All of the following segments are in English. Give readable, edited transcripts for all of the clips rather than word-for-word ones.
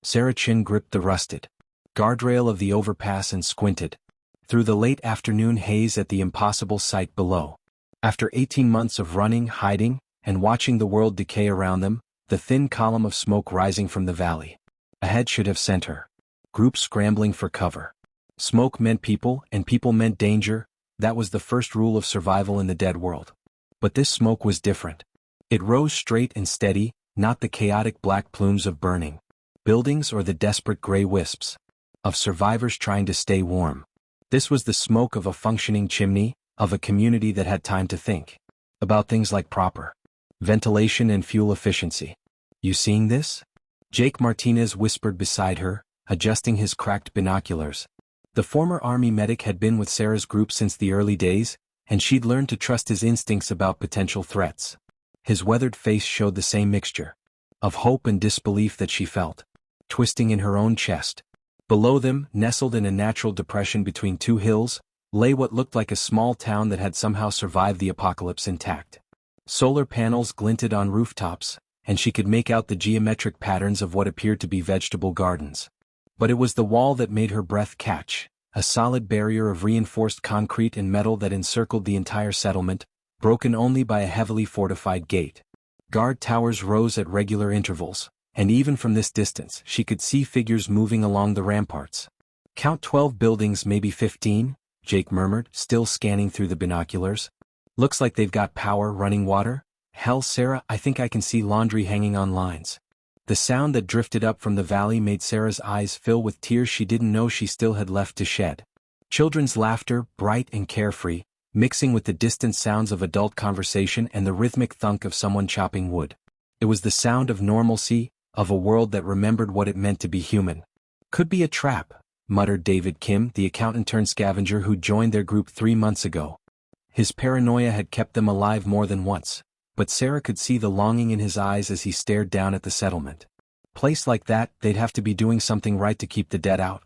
Sarah Chin gripped the rusted guardrail of the overpass and squinted through the late afternoon haze at the impossible sight below. After 18 months of running, hiding, and watching the world decay around them, the thin column of smoke rising from the valley ahead should have sent her group scrambling for cover. Smoke meant people, and people meant danger. That was the first rule of survival in the dead world. But this smoke was different. It rose straight and steady, not the chaotic black plumes of burning buildings or the desperate gray wisps of survivors trying to stay warm. This was the smoke of a functioning chimney, of a community that had time to think about things like proper ventilation and fuel efficiency. "You seeing this?" Jake Martinez whispered beside her, adjusting his cracked binoculars. The former Army medic had been with Sarah's group since the early days, and she'd learned to trust his instincts about potential threats. His weathered face showed the same mixture of hope and disbelief that she felt twisting in her own chest. Below them, nestled in a natural depression between two hills, lay what looked like a small town that had somehow survived the apocalypse intact. Solar panels glinted on rooftops, and she could make out the geometric patterns of what appeared to be vegetable gardens. But it was the wall that made her breath catch, a solid barrier of reinforced concrete and metal that encircled the entire settlement, broken only by a heavily fortified gate. Guard towers rose at regular intervals, and even from this distance she could see figures moving along the ramparts. "Count 12 buildings, maybe 15, Jake murmured, still scanning through the binoculars. "Looks like they've got power, running water. Hell, Sarah, I think I can see laundry hanging on lines." The sound that drifted up from the valley made Sarah's eyes fill with tears she didn't know she still had left to shed. Children's laughter, bright and carefree, mixing with the distant sounds of adult conversation and the rhythmic thunk of someone chopping wood. It was the sound of normalcy, of a world that remembered what it meant to be human. "Could be a trap," muttered David Kim, the accountant-turned-scavenger who joined their group 3 months ago. His paranoia had kept them alive more than once, but Sarah could see the longing in his eyes as he stared down at the settlement. Place like that, they'd have to be doing something right to keep the dead out.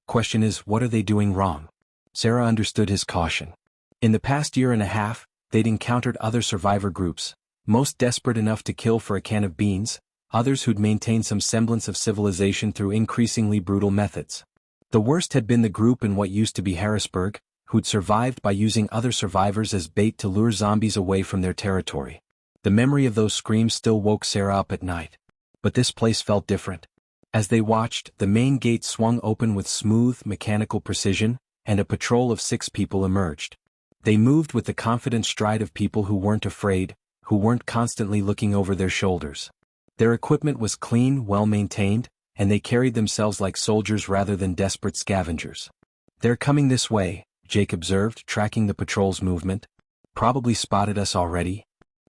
Question is, what are they doing wrong? Sarah understood his caution. In the past year and a half, they'd encountered other survivor groups, most desperate enough to kill for a can of beans, others who'd maintained some semblance of civilization through increasingly brutal methods. The worst had been the group in what used to be Harrisburg, who'd survived by using other survivors as bait to lure zombies away from their territory. The memory of those screams still woke Sarah up at night. But this place felt different. As they watched, the main gate swung open with smooth, mechanical precision, and a patrol of 6 people emerged. They moved with the confident stride of people who weren't afraid, who weren't constantly looking over their shoulders. Their equipment was clean, well-maintained, and they carried themselves like soldiers rather than desperate scavengers. "They're coming this way," Jake observed, tracking the patrol's movement. "Probably spotted us already."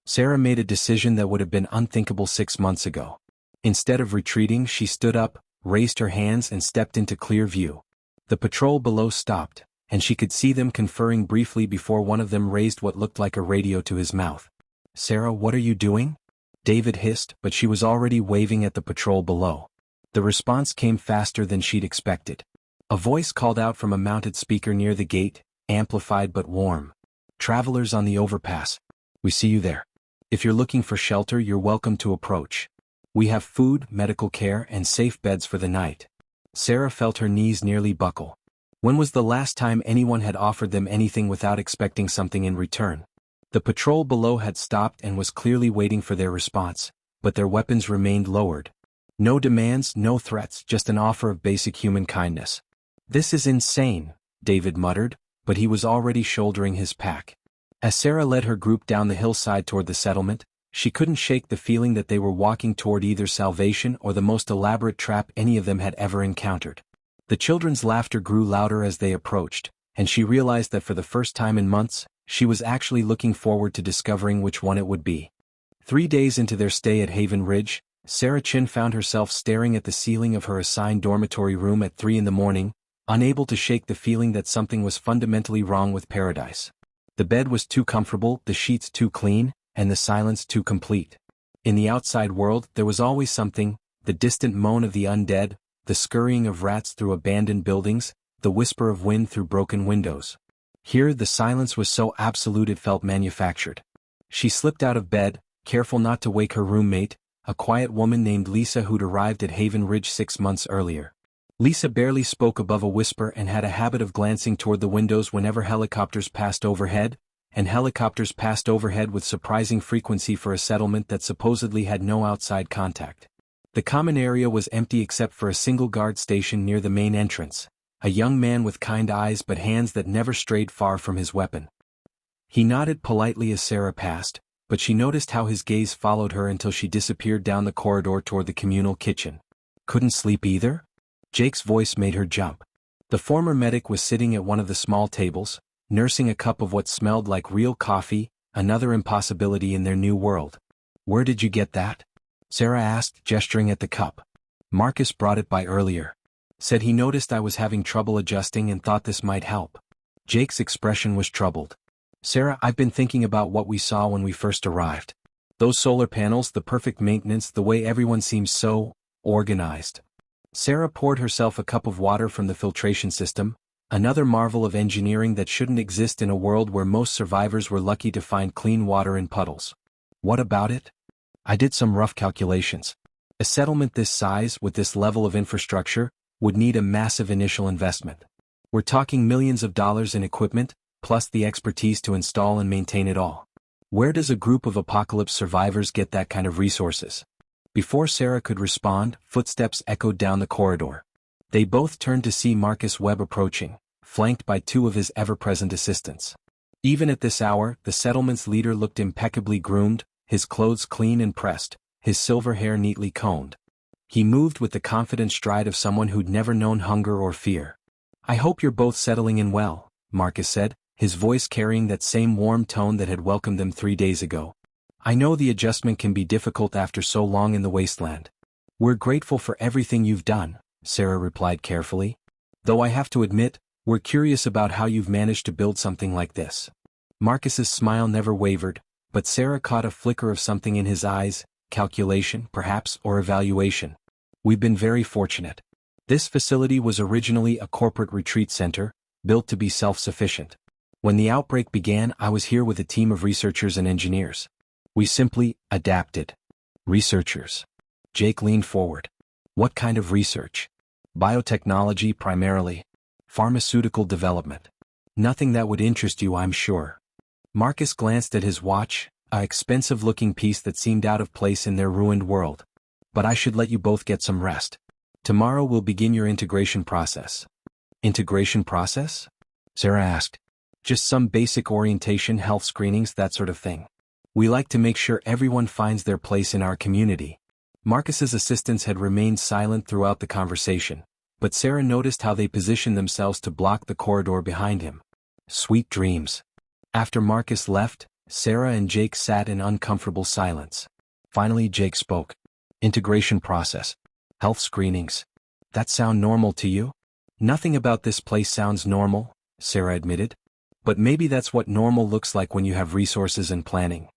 Sarah made a decision that would have been unthinkable 6 months ago. Instead of retreating, she stood up, raised her hands and stepped into clear view. The patrol below stopped, and she could see them conferring briefly before one of them raised what looked like a radio to his mouth. "Sarah, what are you doing?" David hissed, but she was already waving at the patrol below. The response came faster than she'd expected. A voice called out from a mounted speaker near the gate, amplified but warm. "Travelers on the overpass. We see you there. If you're looking for shelter, you're welcome to approach. We have food, medical care, and safe beds for the night." Sarah felt her knees nearly buckle. When was the last time anyone had offered them anything without expecting something in return? The patrol below had stopped and was clearly waiting for their response, but their weapons remained lowered. No demands, no threats, just an offer of basic human kindness. "This is insane," David muttered, but he was already shouldering his pack. As Sarah led her group down the hillside toward the settlement, she couldn't shake the feeling that they were walking toward either salvation or the most elaborate trap any of them had ever encountered. The children's laughter grew louder as they approached, and she realized that for the first time in months, she was actually looking forward to discovering which one it would be. 3 days into their stay at Haven Ridge, Sarah Chin found herself staring at the ceiling of her assigned dormitory room at 3 in the morning, unable to shake the feeling that something was fundamentally wrong with Paradise. The bed was too comfortable, the sheets too clean, and the silence too complete. In the outside world, there was always something, the distant moan of the undead, the scurrying of rats through abandoned buildings, the whisper of wind through broken windows. Here the silence was so absolute it felt manufactured. She slipped out of bed, careful not to wake her roommate, a quiet woman named Lisa who'd arrived at Haven Ridge 6 months earlier. Lisa barely spoke above a whisper and had a habit of glancing toward the windows whenever helicopters passed overhead, and helicopters passed overhead with surprising frequency for a settlement that supposedly had no outside contact. The common area was empty except for a single guard station near the main entrance, a young man with kind eyes but hands that never strayed far from his weapon. He nodded politely as Sarah passed, but she noticed how his gaze followed her until she disappeared down the corridor toward the communal kitchen. Couldn't sleep either? Jake's voice made her jump. The former medic was sitting at one of the small tables, nursing a cup of what smelled like real coffee, another impossibility in their new world. Where did you get that? Sarah asked, gesturing at the cup. Marcus brought it by earlier. Said he noticed I was having trouble adjusting and thought this might help. Jake's expression was troubled. Sarah, I've been thinking about what we saw when we first arrived. Those solar panels, the perfect maintenance, the way everyone seems so organized. Sarah poured herself a cup of water from the filtration system, another marvel of engineering that shouldn't exist in a world where most survivors were lucky to find clean water in puddles. What about it? I did some rough calculations. A settlement this size, with this level of infrastructure, would need a massive initial investment. We're talking millions of dollars in equipment, plus the expertise to install and maintain it all. Where does a group of apocalypse survivors get that kind of resources? Before Sarah could respond, footsteps echoed down the corridor. They both turned to see Marcus Webb approaching, flanked by two of his ever-present assistants. Even at this hour, the settlement's leader looked impeccably groomed, his clothes clean and pressed, his silver hair neatly combed. He moved with the confident stride of someone who'd never known hunger or fear. I hope you're both settling in well, Marcus said, his voice carrying that same warm tone that had welcomed them 3 days ago. I know the adjustment can be difficult after so long in the wasteland. We're grateful for everything you've done, Sarah replied carefully. Though I have to admit, we're curious about how you've managed to build something like this. Marcus's smile never wavered, but Sarah caught a flicker of something in his eyes, calculation, perhaps, or evaluation. We've been very fortunate. This facility was originally a corporate retreat center, built to be self-sufficient. When the outbreak began, I was here with a team of researchers and engineers. We simply adapted. Researchers. Jake leaned forward. What kind of research? Biotechnology primarily. Pharmaceutical development. Nothing that would interest you, I'm sure. Marcus glanced at his watch, an expensive-looking piece that seemed out of place in their ruined world. But I should let you both get some rest. Tomorrow we'll begin your integration process. Integration process? Sarah asked. Just some basic orientation, health screenings, that sort of thing. We like to make sure everyone finds their place in our community. Marcus's assistants had remained silent throughout the conversation, but Sarah noticed how they positioned themselves to block the corridor behind him. Sweet dreams. After Marcus left, Sarah and Jake sat in uncomfortable silence. Finally Jake spoke. Integration process. Health screenings. That sound normal to you? Nothing about this place sounds normal, Sarah admitted. But maybe that's what normal looks like when you have resources and planning.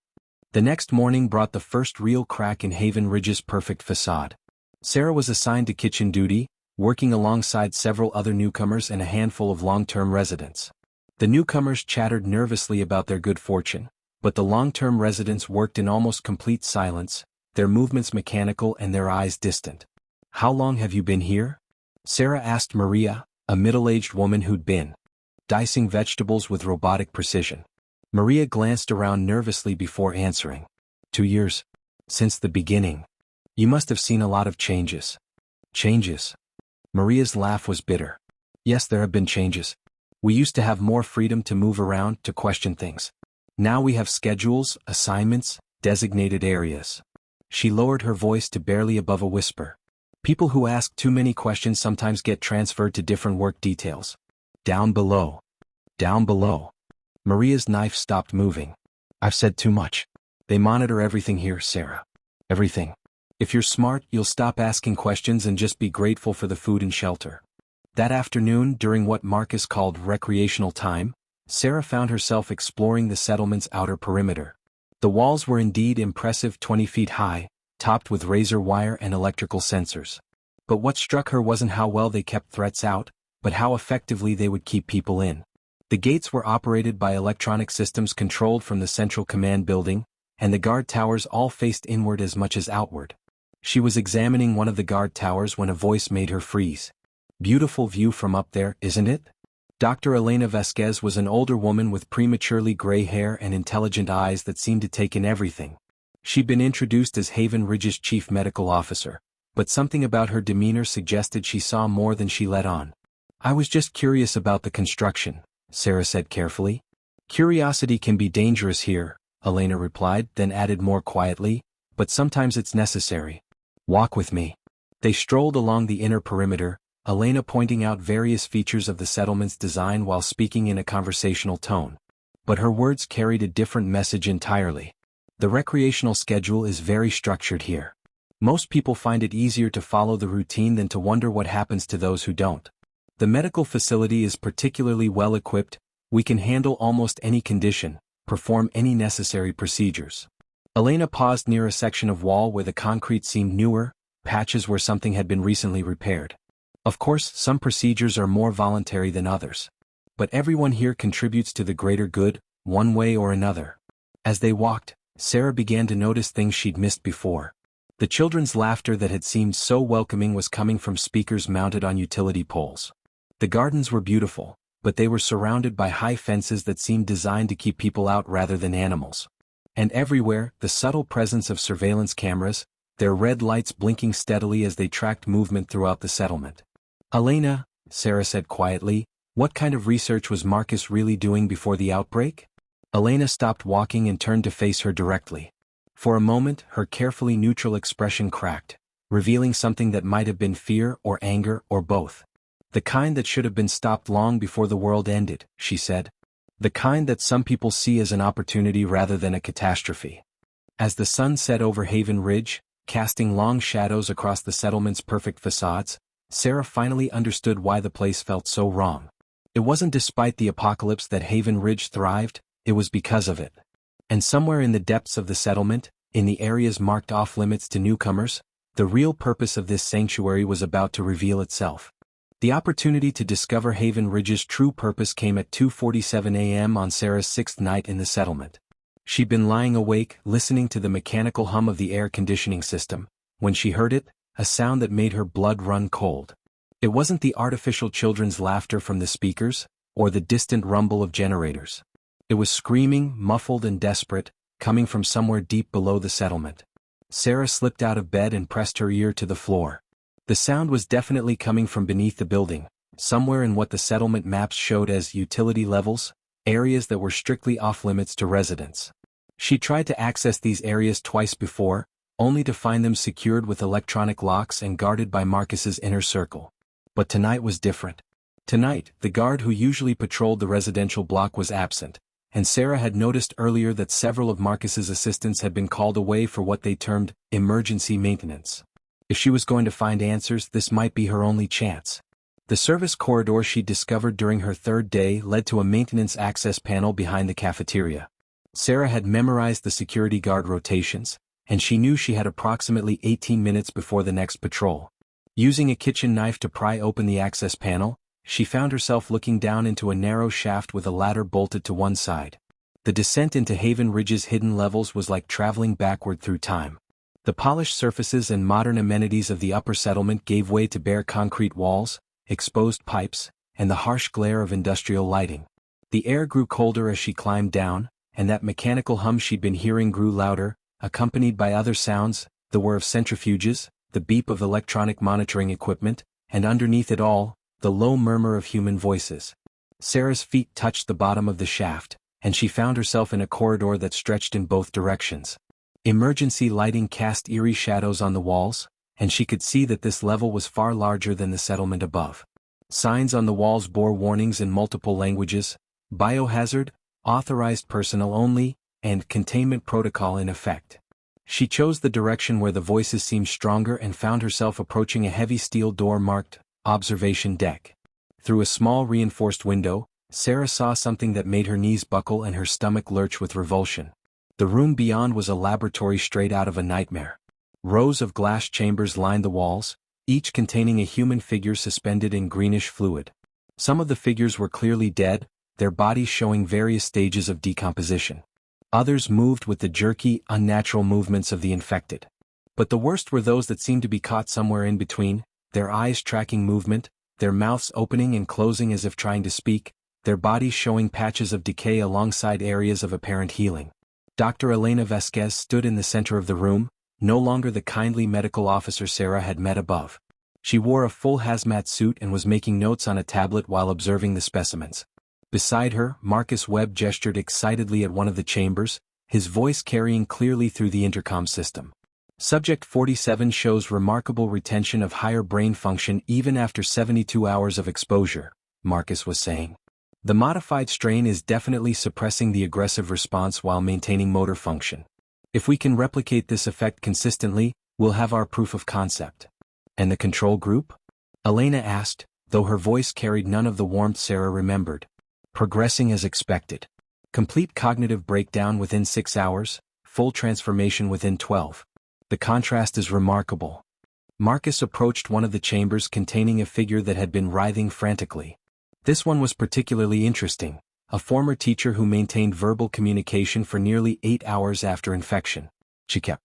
The next morning brought the first real crack in Haven Ridge's perfect facade. Sarah was assigned to kitchen duty, working alongside several other newcomers and a handful of long-term residents. The newcomers chattered nervously about their good fortune, but the long-term residents worked in almost complete silence, their movements mechanical and their eyes distant. How long have you been here? Sarah asked Maria, a middle-aged woman who'd been dicing vegetables with robotic precision. Maria glanced around nervously before answering. 2 years. Since the beginning. You must have seen a lot of changes. Changes? Maria's laugh was bitter. Yes, there have been changes. We used to have more freedom to move around, to question things. Now we have schedules, assignments, designated areas. She lowered her voice to barely above a whisper. People who ask too many questions sometimes get transferred to different work details. Down below. Down below. Maria's knife stopped moving. I've said too much. They monitor everything here, Sarah. Everything. If you're smart, you'll stop asking questions and just be grateful for the food and shelter. That afternoon, during what Marcus called recreational time, Sarah found herself exploring the settlement's outer perimeter. The walls were indeed impressive, 20 feet high, topped with razor wire and electrical sensors. But what struck her wasn't how well they kept threats out, but how effectively they would keep people in. The gates were operated by electronic systems controlled from the central command building, and the guard towers all faced inward as much as outward. She was examining one of the guard towers when a voice made her freeze. "Beautiful view from up there, isn't it?" Dr. Elena Vasquez was an older woman with prematurely gray hair and intelligent eyes that seemed to take in everything. She'd been introduced as Haven Ridge's chief medical officer, but something about her demeanor suggested she saw more than she let on. "I was just curious about the construction," Sarah said carefully. "Curiosity can be dangerous here," Elena replied, then added more quietly, "but sometimes it's necessary. Walk with me." They strolled along the inner perimeter, Elena pointing out various features of the settlement's design while speaking in a conversational tone. But her words carried a different message entirely. "The recreational schedule is very structured here. Most people find it easier to follow the routine than to wonder what happens to those who don't. The medical facility is particularly well equipped, we can handle almost any condition, perform any necessary procedures." Elena paused near a section of wall where the concrete seemed newer, patches where something had been recently repaired. "Of course, some procedures are more voluntary than others. But everyone here contributes to the greater good, one way or another." As they walked, Sarah began to notice things she'd missed before. The children's laughter that had seemed so welcoming was coming from speakers mounted on utility poles. The gardens were beautiful, but they were surrounded by high fences that seemed designed to keep people out rather than animals. And everywhere, the subtle presence of surveillance cameras, their red lights blinking steadily as they tracked movement throughout the settlement. "Elena," Sarah said quietly, "what kind of research was Marcus really doing before the outbreak?" Elena stopped walking and turned to face her directly. For a moment, her carefully neutral expression cracked, revealing something that might have been fear or anger or both. "The kind that should have been stopped long before the world ended," she said. "The kind that some people see as an opportunity rather than a catastrophe." As the sun set over Haven Ridge, casting long shadows across the settlement's perfect facades, Sarah finally understood why the place felt so wrong. It wasn't despite the apocalypse that Haven Ridge thrived, it was because of it. And somewhere in the depths of the settlement, in the areas marked off-limits to newcomers, the real purpose of this sanctuary was about to reveal itself. The opportunity to discover Haven Ridge's true purpose came at 2:47 a.m. on Sarah's sixth night in the settlement. She'd been lying awake, listening to the mechanical hum of the air conditioning system, when she heard it, a sound that made her blood run cold. It wasn't the artificial children's laughter from the speakers, or the distant rumble of generators. It was screaming, muffled and desperate, coming from somewhere deep below the settlement. Sarah slipped out of bed and pressed her ear to the floor. The sound was definitely coming from beneath the building, somewhere in what the settlement maps showed as utility levels, areas that were strictly off-limits to residents. She tried to access these areas twice before, only to find them secured with electronic locks and guarded by Marcus's inner circle. But tonight was different. Tonight, the guard who usually patrolled the residential block was absent, and Sarah had noticed earlier that several of Marcus's assistants had been called away for what they termed emergency maintenance. If she was going to find answers, this might be her only chance. The service corridor she discovered during her third day led to a maintenance access panel behind the cafeteria. Sarah had memorized the security guard rotations, and she knew she had approximately 18 minutes before the next patrol. Using a kitchen knife to pry open the access panel, she found herself looking down into a narrow shaft with a ladder bolted to one side. The descent into Haven Ridge's hidden levels was like traveling backward through time. The polished surfaces and modern amenities of the upper settlement gave way to bare concrete walls, exposed pipes, and the harsh glare of industrial lighting. The air grew colder as she climbed down, and that mechanical hum she'd been hearing grew louder, accompanied by other sounds, the whir of centrifuges, the beep of electronic monitoring equipment, and underneath it all, the low murmur of human voices. Sarah's feet touched the bottom of the shaft, and she found herself in a corridor that stretched in both directions. Emergency lighting cast eerie shadows on the walls, and she could see that this level was far larger than the settlement above. Signs on the walls bore warnings in multiple languages: biohazard, authorized personnel only, and containment protocol in effect. She chose the direction where the voices seemed stronger and found herself approaching a heavy steel door marked observation deck. Through a small reinforced window, Sarah saw something that made her knees buckle and her stomach lurch with revulsion. The room beyond was a laboratory straight out of a nightmare. Rows of glass chambers lined the walls, each containing a human figure suspended in greenish fluid. Some of the figures were clearly dead, their bodies showing various stages of decomposition. Others moved with the jerky, unnatural movements of the infected. But the worst were those that seemed to be caught somewhere in between, their eyes tracking movement, their mouths opening and closing as if trying to speak, their bodies showing patches of decay alongside areas of apparent healing. Dr. Elena Vasquez stood in the center of the room, no longer the kindly medical officer Sarah had met above. She wore a full hazmat suit and was making notes on a tablet while observing the specimens. Beside her, Marcus Webb gestured excitedly at one of the chambers, his voice carrying clearly through the intercom system. Subject 47 shows remarkable retention of higher brain function even after 72 hours of exposure, Marcus was saying. The modified strain is definitely suppressing the aggressive response while maintaining motor function. If we can replicate this effect consistently, we'll have our proof of concept. And the control group? Elena asked, though her voice carried none of the warmth Sarah remembered. Progressing as expected. Complete cognitive breakdown within 6 hours, full transformation within 12. The contrast is remarkable. Marcus approached one of the chambers containing a figure that had been writhing frantically. This one was particularly interesting, a former teacher who maintained verbal communication for nearly 8 hours after infection. She kept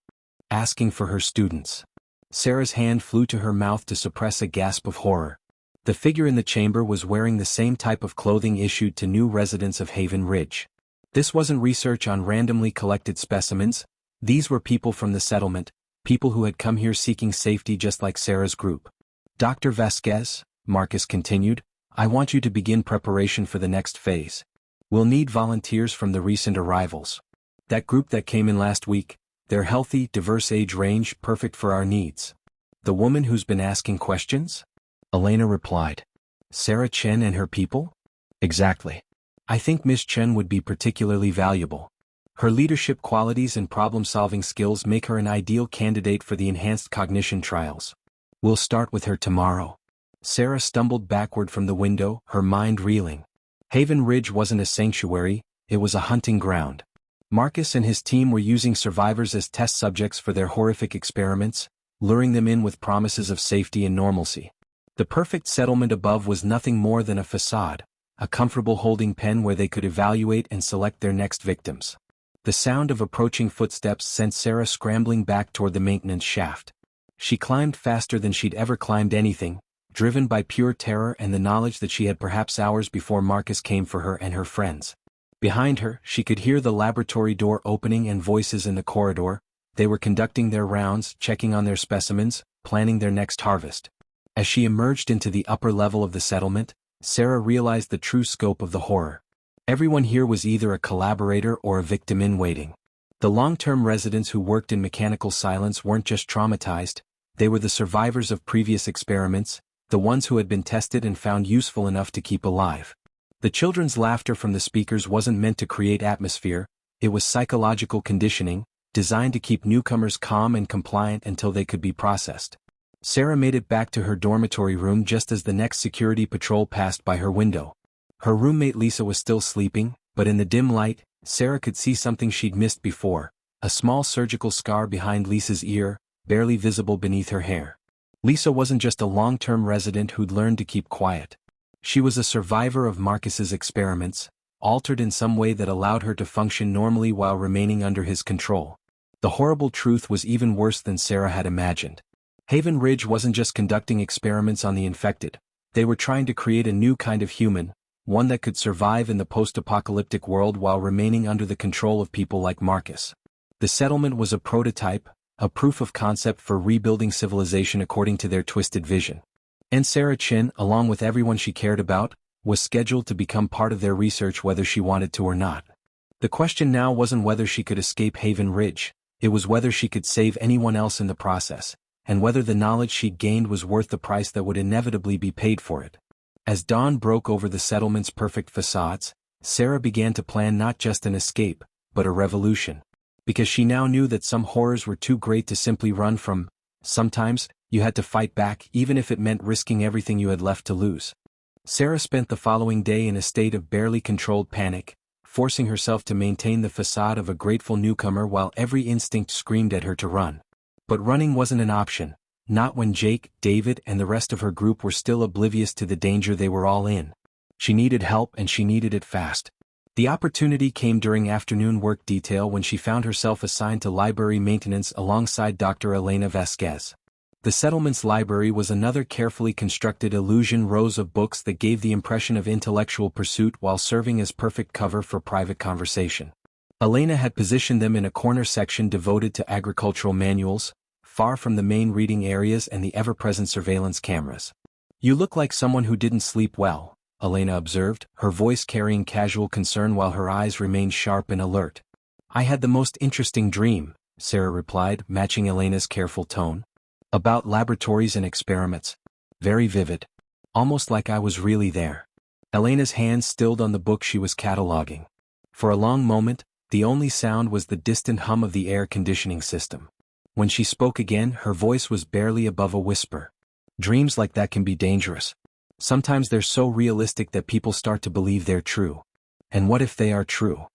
asking for her students. Sarah's hand flew to her mouth to suppress a gasp of horror. The figure in the chamber was wearing the same type of clothing issued to new residents of Haven Ridge. This wasn't research on randomly collected specimens. These were people from the settlement, people who had come here seeking safety just like Sarah's group. Dr. Vasquez, Marcus continued, I want you to begin preparation for the next phase. We'll need volunteers from the recent arrivals. That group that came in last week, they're healthy, diverse age range, perfect for our needs. The woman who's been asking questions? Elena replied. Sarah Chen and her people? Exactly. I think Miss Chen would be particularly valuable. Her leadership qualities and problem-solving skills make her an ideal candidate for the enhanced cognition trials. We'll start with her tomorrow. Sarah stumbled backward from the window, her mind reeling. Haven Ridge wasn't a sanctuary, it was a hunting ground. Marcus and his team were using survivors as test subjects for their horrific experiments, luring them in with promises of safety and normalcy. The perfect settlement above was nothing more than a facade, a comfortable holding pen where they could evaluate and select their next victims. The sound of approaching footsteps sent Sarah scrambling back toward the maintenance shaft. She climbed faster than she'd ever climbed anything, driven by pure terror and the knowledge that she had perhaps hours before Marcus came for her and her friends. Behind her, she could hear the laboratory door opening and voices in the corridor. They were conducting their rounds, checking on their specimens, planning their next harvest. As she emerged into the upper level of the settlement, Sarah realized the true scope of the horror. Everyone here was either a collaborator or a victim in waiting. The long-term residents who worked in mechanical silence weren't just traumatized, they were the survivors of previous experiments, the ones who had been tested and found useful enough to keep alive. The children's laughter from the speakers wasn't meant to create atmosphere, it was psychological conditioning, designed to keep newcomers calm and compliant until they could be processed. Sarah made it back to her dormitory room just as the next security patrol passed by her window. Her roommate Lisa was still sleeping, but in the dim light, Sarah could see something she'd missed before, a small surgical scar behind Lisa's ear, barely visible beneath her hair. Lisa wasn't just a long-term resident who'd learned to keep quiet. She was a survivor of Marcus's experiments, altered in some way that allowed her to function normally while remaining under his control. The horrible truth was even worse than Sarah had imagined. Haven Ridge wasn't just conducting experiments on the infected, they were trying to create a new kind of human, one that could survive in the post-apocalyptic world while remaining under the control of people like Marcus. The settlement was a prototype, a proof of concept for rebuilding civilization according to their twisted vision. And Sarah Chin, along with everyone she cared about, was scheduled to become part of their research whether she wanted to or not. The question now wasn't whether she could escape Haven Ridge, it was whether she could save anyone else in the process, and whether the knowledge she'd gained was worth the price that would inevitably be paid for it. As dawn broke over the settlement's perfect facades, Sarah began to plan not just an escape, but a revolution. Because she now knew that some horrors were too great to simply run from. Sometimes, you had to fight back even if it meant risking everything you had left to lose. Sarah spent the following day in a state of barely controlled panic, forcing herself to maintain the facade of a grateful newcomer while every instinct screamed at her to run. But running wasn't an option, not when Jake, David, and the rest of her group were still oblivious to the danger they were all in. She needed help and she needed it fast. The opportunity came during afternoon work detail when she found herself assigned to library maintenance alongside Dr. Elena Vasquez. The settlement's library was another carefully constructed illusion, rows of books that gave the impression of intellectual pursuit while serving as perfect cover for private conversation. Elena had positioned them in a corner section devoted to agricultural manuals, far from the main reading areas and the ever-present surveillance cameras. "You look like someone who didn't sleep well," Elena observed, her voice carrying casual concern while her eyes remained sharp and alert. "I had the most interesting dream," Sarah replied, matching Elena's careful tone. "About laboratories and experiments. Very vivid. Almost like I was really there." Elena's hands stilled on the book she was cataloging. For a long moment, the only sound was the distant hum of the air conditioning system. When she spoke again, her voice was barely above a whisper. "Dreams like that can be dangerous. Sometimes they're so realistic that people start to believe they're true. And what if they are true?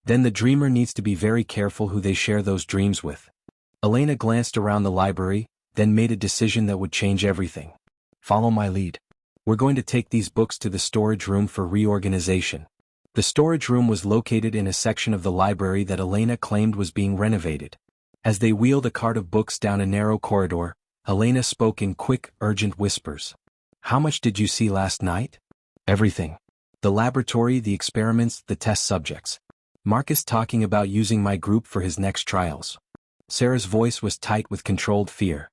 Then the dreamer needs to be very careful who they share those dreams with." Elena glanced around the library, then made a decision that would change everything. "Follow my lead. We're going to take these books to the storage room for reorganization." The storage room was located in a section of the library that Elena claimed was being renovated. As they wheeled a cart of books down a narrow corridor, Elena spoke in quick, urgent whispers. "How much did you see last night?" "Everything. The laboratory, the experiments, the test subjects. Marcus talking about using my group for his next trials." Sarah's voice was tight with controlled fear.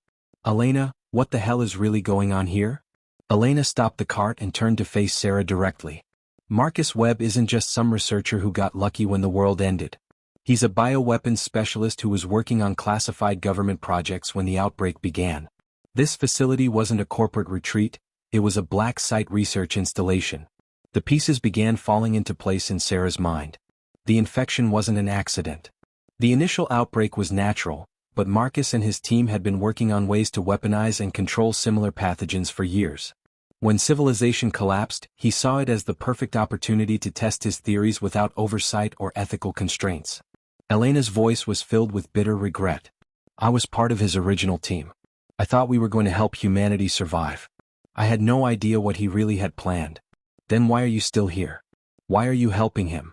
"Elena, what the hell is really going on here?" Elena stopped the cart and turned to face Sarah directly. "Marcus Webb isn't just some researcher who got lucky when the world ended. He's a bioweapons specialist who was working on classified government projects when the outbreak began. This facility wasn't a corporate retreat, it was a black site research installation." The pieces began falling into place in Sarah's mind. The infection wasn't an accident. The initial outbreak was natural, but Marcus and his team had been working on ways to weaponize and control similar pathogens for years. When civilization collapsed, he saw it as the perfect opportunity to test his theories without oversight or ethical constraints. Elena's voice was filled with bitter regret. "I was part of his original team. I thought we were going to help humanity survive. I had no idea what he really had planned. Then why are you still here? Why are you helping him?"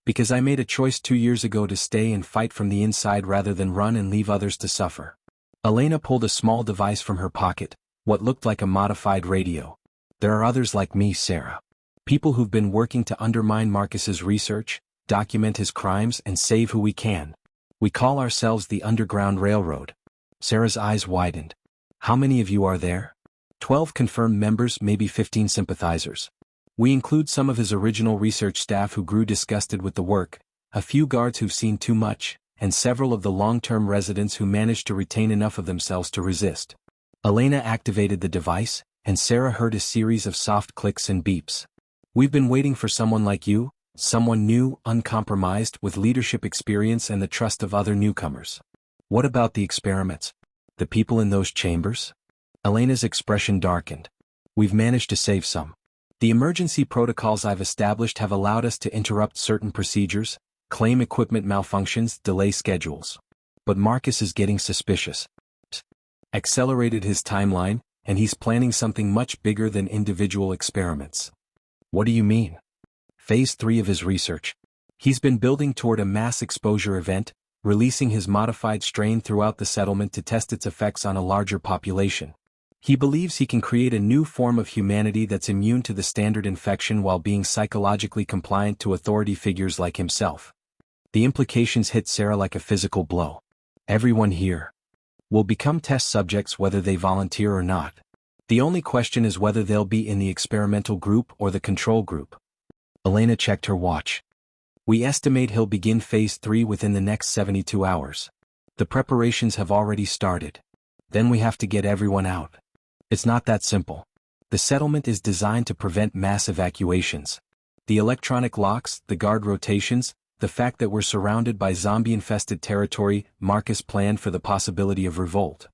"Because I made a choice 2 years ago to stay and fight from the inside rather than run and leave others to suffer." Elena pulled a small device from her pocket, what looked like a modified radio. "There are others like me, Sarah. People who've been working to undermine Marcus's research, document his crimes and save who we can. We call ourselves the Underground Railroad." Sarah's eyes widened. "How many of you are there?" 12 confirmed members, maybe 15 sympathizers. We include some of his original research staff who grew disgusted with the work, a few guards who've seen too much, and several of the long-term residents who managed to retain enough of themselves to resist." Elena activated the device, and Sarah heard a series of soft clicks and beeps. "We've been waiting for someone like you, someone new, uncompromised, with leadership experience and the trust of other newcomers." "What about the experiments? The people in those chambers?" Elena's expression darkened. "We've managed to save some. The emergency protocols I've established have allowed us to interrupt certain procedures, claim equipment malfunctions, delay schedules. But Marcus is getting suspicious. Accelerated his timeline, and he's planning something much bigger than individual experiments." "What do you mean?" "Phase 3 of his research. He's been building toward a mass exposure event, releasing his modified strain throughout the settlement to test its effects on a larger population. He believes he can create a new form of humanity that's immune to the standard infection while being psychologically compliant to authority figures like himself." The implications hit Sarah like a physical blow. "Everyone here will become test subjects whether they volunteer or not. The only question is whether they'll be in the experimental group or the control group." Elena checked her watch. "We estimate he'll begin Phase 3 within the next 72 hours. The preparations have already started. Then we have to get everyone out. It's not that simple. The settlement is designed to prevent mass evacuations. The electronic locks, the guard rotations, the fact that we're surrounded by zombie-infested territory, Marcus planned for the possibility of revolt."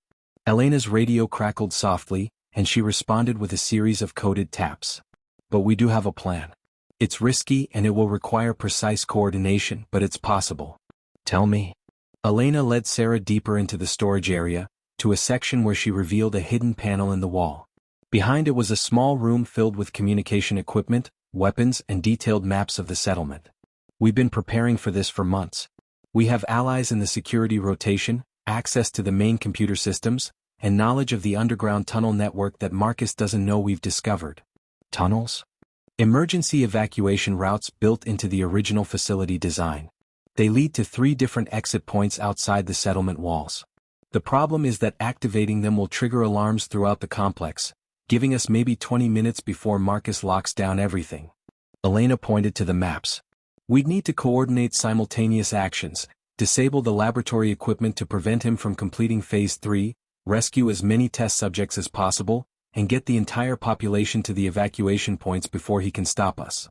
Elena's radio crackled softly, and she responded with a series of coded taps. "But we do have a plan. It's risky and it will require precise coordination, but it's possible." "Tell me." Elena led Sarah deeper into the storage area, to a section where she revealed a hidden panel in the wall. Behind it was a small room filled with communication equipment, weapons, and detailed maps of the settlement. We've been preparing for this for months. We have allies in the security rotation, access to the main computer systems, and knowledge of the underground tunnel network that Marcus doesn't know we've discovered. Tunnels? Emergency evacuation routes built into the original facility design. They lead to 3 different exit points outside the settlement walls. The problem is that activating them will trigger alarms throughout the complex, giving us maybe 20 minutes before Marcus locks down everything. Elena pointed to the maps. We'd need to coordinate simultaneous actions, disable the laboratory equipment to prevent him from completing Phase 3, rescue as many test subjects as possible, and get the entire population to the evacuation points before he can stop us.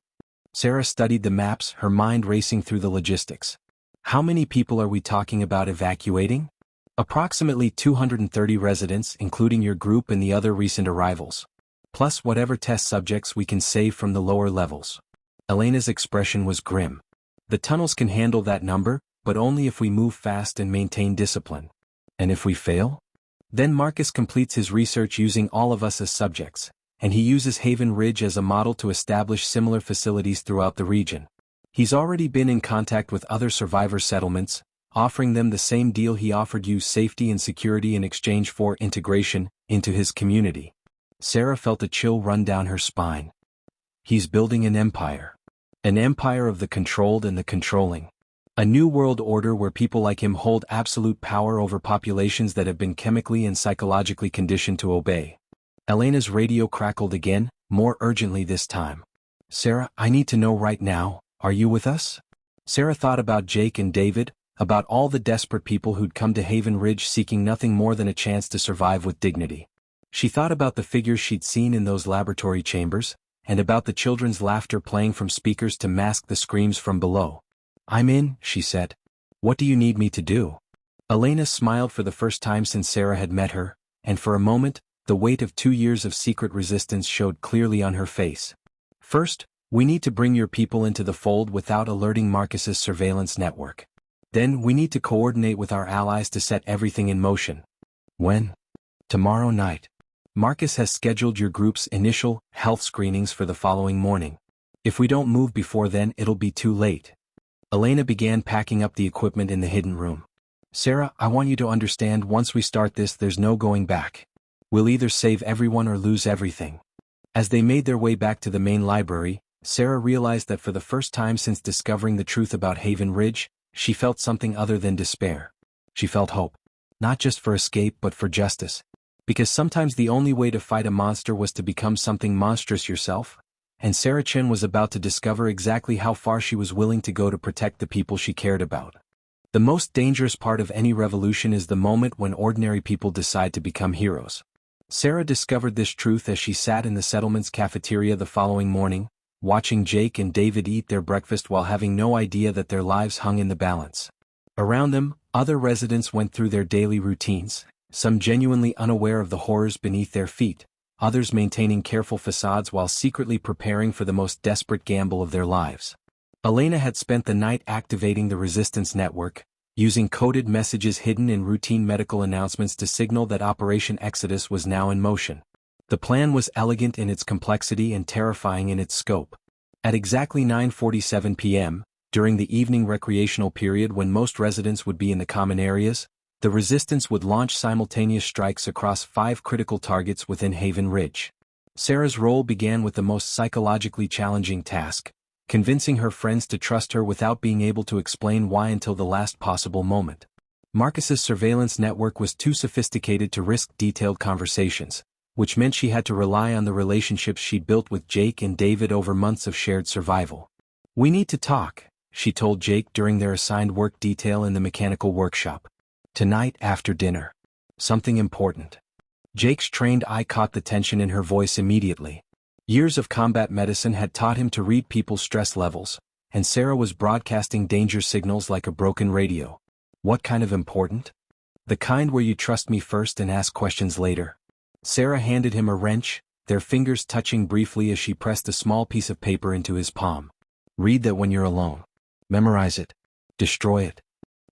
Sarah studied the maps, her mind racing through the logistics. How many people are we talking about evacuating? Approximately 230 residents, including your group and the other recent arrivals. Plus whatever test subjects we can save from the lower levels. Elena's expression was grim. The tunnels can handle that number, but only if we move fast and maintain discipline. And if we fail? Then Marcus completes his research using all of us as subjects, and he uses Haven Ridge as a model to establish similar facilities throughout the region. He's already been in contact with other survivor settlements, offering them the same deal he offered you: safety and security in exchange for integration into his community. Sarah felt a chill run down her spine. He's building an empire. An empire of the controlled and the controlling. A new world order where people like him hold absolute power over populations that have been chemically and psychologically conditioned to obey. Elena's radio crackled again, more urgently this time. Sarah, I need to know right now, are you with us? Sarah thought about Jake and David, about all the desperate people who'd come to Haven Ridge seeking nothing more than a chance to survive with dignity. She thought about the figures she'd seen in those laboratory chambers, and about the children's laughter playing from speakers to mask the screams from below. I'm in, she said. What do you need me to do? Elena smiled for the first time since Sarah had met her, and for a moment, the weight of 2 years of secret resistance showed clearly on her face. First, we need to bring your people into the fold without alerting Marcus's surveillance network. Then we need to coordinate with our allies to set everything in motion. When? Tomorrow night. Marcus has scheduled your group's initial health screenings for the following morning. If we don't move before then, it'll be too late. Elena began packing up the equipment in the hidden room. Sarah, I want you to understand, once we start this, there's no going back. We'll either save everyone or lose everything. As they made their way back to the main library, Sarah realized that for the first time since discovering the truth about Haven Ridge, she felt something other than despair. She felt hope. Not just for escape but for justice. Because sometimes the only way to fight a monster was to become something monstrous yourself, and Sarah Chen was about to discover exactly how far she was willing to go to protect the people she cared about. The most dangerous part of any revolution is the moment when ordinary people decide to become heroes. Sarah discovered this truth as she sat in the settlement's cafeteria the following morning, watching Jake and David eat their breakfast while having no idea that their lives hung in the balance. Around them, other residents went through their daily routines, some genuinely unaware of the horrors beneath their feet, others maintaining careful facades while secretly preparing for the most desperate gamble of their lives. Elena had spent the night activating the resistance network, using coded messages hidden in routine medical announcements to signal that Operation Exodus was now in motion. The plan was elegant in its complexity and terrifying in its scope. At exactly 9:47 p.m., during the evening recreational period when most residents would be in the common areas, the resistance would launch simultaneous strikes across 5 critical targets within Haven Ridge. Sarah's role began with the most psychologically challenging task, convincing her friends to trust her without being able to explain why until the last possible moment. Marcus's surveillance network was too sophisticated to risk detailed conversations, which meant she had to rely on the relationships she'd built with Jake and David over months of shared survival. We need to talk, she told Jake during their assigned work detail in the mechanical workshop. Tonight after dinner. Something important. Jake's trained eye caught the tension in her voice immediately. Years of combat medicine had taught him to read people's stress levels, and Sarah was broadcasting danger signals like a broken radio. What kind of important? The kind where you trust me first and ask questions later. Sarah handed him a wrench, their fingers touching briefly as she pressed a small piece of paper into his palm. Read that when you're alone. Memorize it. Destroy it.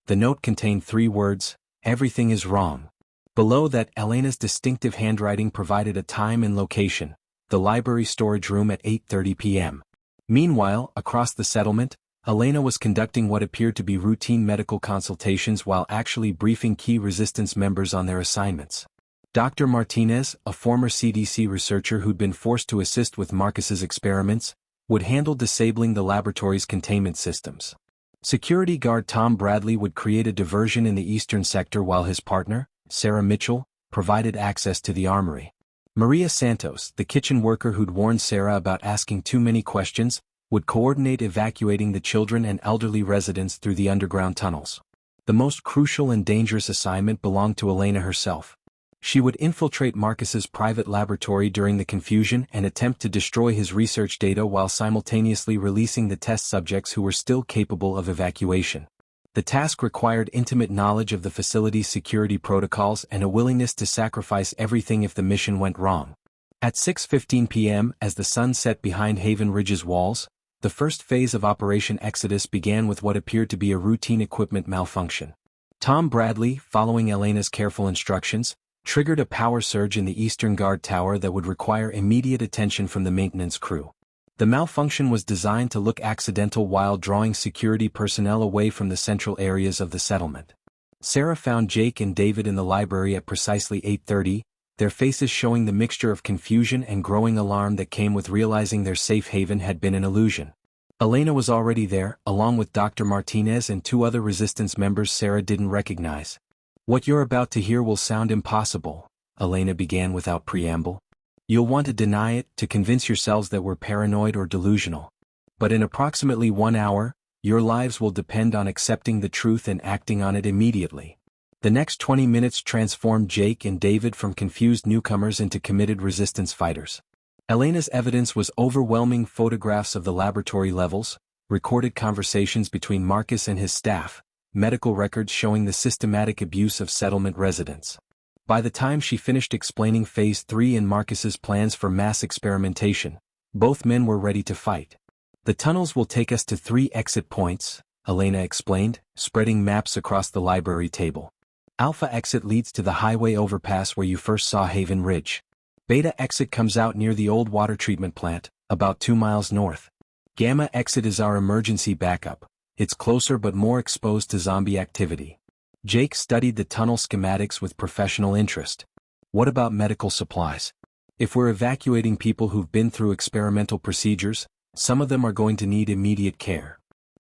The note contained 3 words, everything is wrong. Below that, Elena's distinctive handwriting provided a time and location, the library storage room at 8:30 p.m. Meanwhile, across the settlement, Elena was conducting what appeared to be routine medical consultations while actually briefing key resistance members on their assignments. Dr. Martinez, a former CDC researcher who'd been forced to assist with Marcus's experiments, would handle disabling the laboratory's containment systems. Security guard Tom Bradley would create a diversion in the eastern sector while his partner, Sarah Mitchell, provided access to the armory. Maria Santos, the kitchen worker who'd warned Sarah about asking too many questions, would coordinate evacuating the children and elderly residents through the underground tunnels. The most crucial and dangerous assignment belonged to Elena herself. She would infiltrate Marcus's private laboratory during the confusion and attempt to destroy his research data while simultaneously releasing the test subjects who were still capable of evacuation. The task required intimate knowledge of the facility's security protocols and a willingness to sacrifice everything if the mission went wrong. At 6:15 p.m., as the sun set behind Haven Ridge's walls, the first phase of Operation Exodus began with what appeared to be a routine equipment malfunction. Tom Bradley, following Elena's careful instructions, triggered a power surge in the eastern guard tower that would require immediate attention from the maintenance crew. The malfunction was designed to look accidental while drawing security personnel away from the central areas of the settlement. Sarah found Jake and David in the library at precisely 8:30, their faces showing the mixture of confusion and growing alarm that came with realizing their safe haven had been an illusion. Elena was already there, along with Dr. Martinez and two other resistance members Sarah didn't recognize. "What you're about to hear will sound impossible," Elena began without preamble. "You'll want to deny it, to convince yourselves that we're paranoid or delusional. But in approximately 1 hour, your lives will depend on accepting the truth and acting on it immediately." The next 20 minutes transformed Jake and David from confused newcomers into committed resistance fighters. Elena's evidence was overwhelming: photographs of the laboratory levels, recorded conversations between Marcus and his staff, medical records showing the systematic abuse of settlement residents. By the time she finished explaining Phase 3 and Marcus's plans for mass experimentation, both men were ready to fight. "The tunnels will take us to 3 exit points," Elena explained, spreading maps across the library table. "Alpha exit leads to the highway overpass where you first saw Haven Ridge. Beta exit comes out near the old water treatment plant, about 2 miles north. Gamma exit is our emergency backup. It's closer but more exposed to zombie activity." Jake studied the tunnel schematics with professional interest. "What about medical supplies? If we're evacuating people who've been through experimental procedures, some of them are going to need immediate care."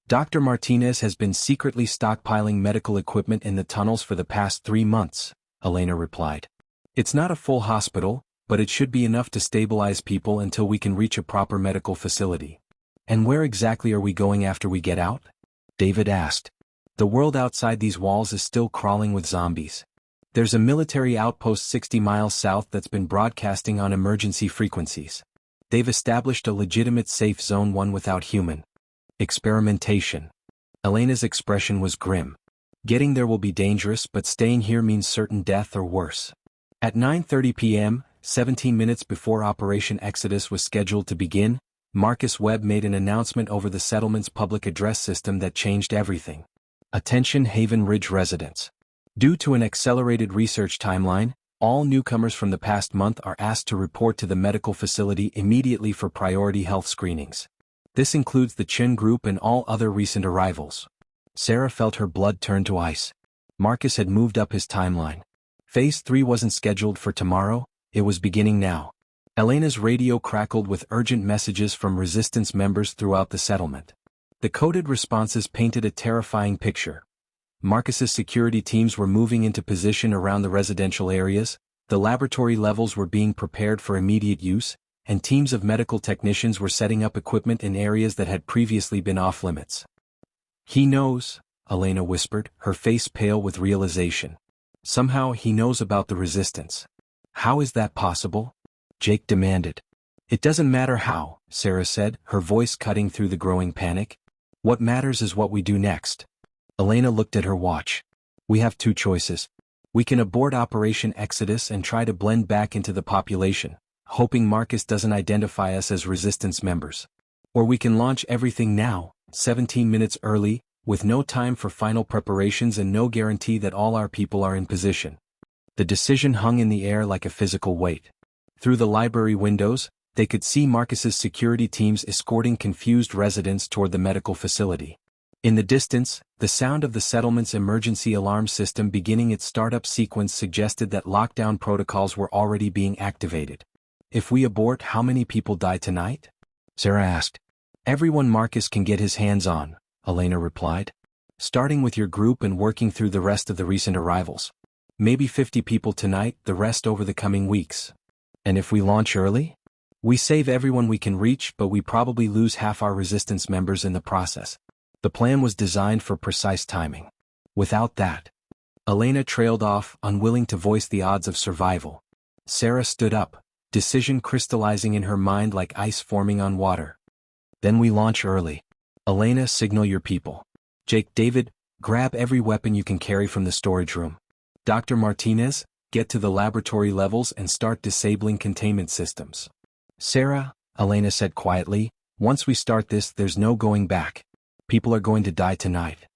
"Dr. Martinez has been secretly stockpiling medical equipment in the tunnels for the past 3 months, Elena replied. "It's not a full hospital, but it should be enough to stabilize people until we can reach a proper medical facility." "And where exactly are we going after we get out?" David asked. "The world outside these walls is still crawling with zombies. There's a military outpost 60 miles south that's been broadcasting on emergency frequencies. They've established a legitimate safe zone, one without human experimentation." Elena's expression was grim. "Getting there will be dangerous, but staying here means certain death or worse." At 9:30 p.m., 17 minutes before Operation Exodus was scheduled to begin, Marcus Webb made an announcement over the settlement's public address system that changed everything. "Attention Haven Ridge residents. Due to an accelerated research timeline, all newcomers from the past month are asked to report to the medical facility immediately for priority health screenings. This includes the Chin group and all other recent arrivals." Sarah felt her blood turn to ice. Marcus had moved up his timeline. Phase 3 wasn't scheduled for tomorrow, it was beginning now. Elena's radio crackled with urgent messages from resistance members throughout the settlement. The coded responses painted a terrifying picture. Marcus's security teams were moving into position around the residential areas, the laboratory levels were being prepared for immediate use, and teams of medical technicians were setting up equipment in areas that had previously been off-limits. "He knows," Elena whispered, her face pale with realization. "Somehow he knows about the resistance." "How is that possible?" Jake demanded. "It doesn't matter how," Sarah said, her voice cutting through the growing panic. "What matters is what we do next." Elena looked at her watch. "We have 2 choices. We can abort Operation Exodus and try to blend back into the population, hoping Marcus doesn't identify us as resistance members. Or we can launch everything now, 17 minutes early, with no time for final preparations and no guarantee that all our people are in position." The decision hung in the air like a physical weight. Through the library windows, They could see Marcus's security teams escorting confused residents toward the medical facility. In the distance, the sound of the settlement's emergency alarm system beginning its startup sequence suggested that lockdown protocols were already being activated. "If we abort, how many people die tonight?" Sarah asked. "Everyone Marcus can get his hands on," Elena replied. "Starting with your group and working through the rest of the recent arrivals. Maybe 50 people tonight, the rest over the coming weeks." "And if we launch early?" "We save everyone we can reach, but we probably lose half our resistance members in the process." The plan was designed for precise timing. Without that, Elena trailed off, unwilling to voice the odds of survival. Sarah stood up, decision crystallizing in her mind like ice forming on water. "Then we launch early. Elena, signal your people. Jake, David, grab every weapon you can carry from the storage room. Dr. Martinez, get to the laboratory levels and start disabling containment systems." "Sarah," Elena said quietly, "once we start this, there's no going back. People are going to die tonight."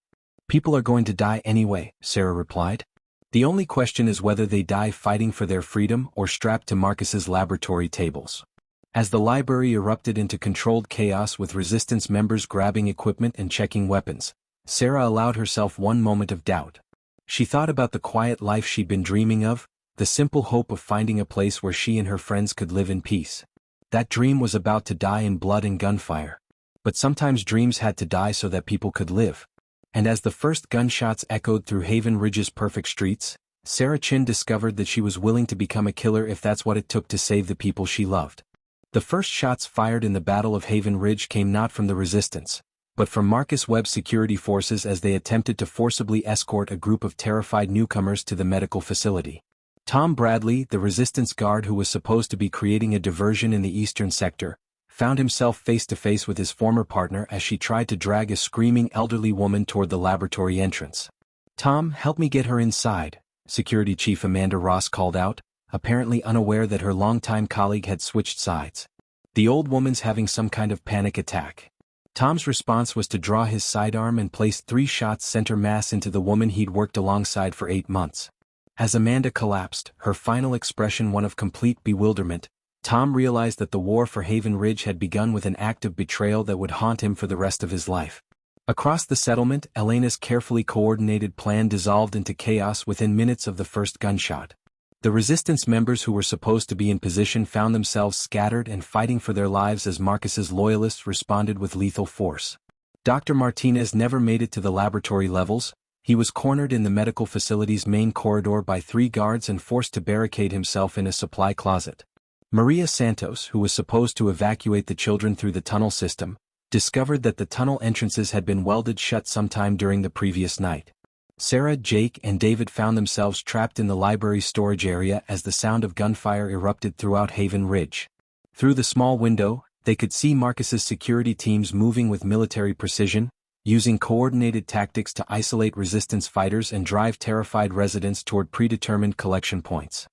"People are going to die anyway," Sarah replied. "The only question is whether they die fighting for their freedom or strapped to Marcus's laboratory tables." As the library erupted into controlled chaos with resistance members grabbing equipment and checking weapons, Sarah allowed herself one moment of doubt. She thought about the quiet life she'd been dreaming of, the simple hope of finding a place where she and her friends could live in peace. That dream was about to die in blood and gunfire. But sometimes dreams had to die so that people could live. And as the first gunshots echoed through Haven Ridge's perfect streets, Sarah Chin discovered that she was willing to become a killer if that's what it took to save the people she loved. The first shots fired in the Battle of Haven Ridge came not from the resistance, but from Marcus Webb's security forces as they attempted to forcibly escort a group of terrified newcomers to the medical facility. Tom Bradley, the resistance guard who was supposed to be creating a diversion in the eastern sector, found himself face-to-face with his former partner as she tried to drag a screaming elderly woman toward the laboratory entrance. "Tom, help me get her inside," Security Chief Amanda Ross called out, apparently unaware that her longtime colleague had switched sides. "The old woman's having some kind of panic attack." Tom's response was to draw his sidearm and place 3 shots center mass into the woman he'd worked alongside for 8 months. As Amanda collapsed, her final expression one of complete bewilderment, Tom realized that the war for Haven Ridge had begun with an act of betrayal that would haunt him for the rest of his life. Across the settlement, Elena's carefully coordinated plan dissolved into chaos within minutes of the first gunshot. The resistance members who were supposed to be in position found themselves scattered and fighting for their lives as Marcus's loyalists responded with lethal force. Dr. Martinez never made it to the laboratory levels. He was cornered in the medical facility's main corridor by 3 guards and forced to barricade himself in a supply closet. Maria Santos, who was supposed to evacuate the children through the tunnel system, discovered that the tunnel entrances had been welded shut sometime during the previous night. Sarah, Jake, and David found themselves trapped in the library storage area as the sound of gunfire erupted throughout Haven Ridge. Through the small window, they could see Marcus's security teams moving with military precision, using coordinated tactics to isolate resistance fighters and drive terrified residents toward predetermined collection points.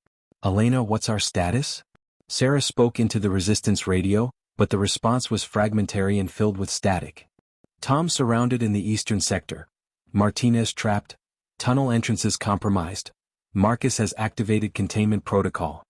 "Elena, what's our status?" Sarah spoke into the resistance radio, but the response was fragmentary and filled with static. "Tom surrounded in the eastern sector. Martinez trapped. Tunnel entrances compromised. Marcus has activated containment protocol."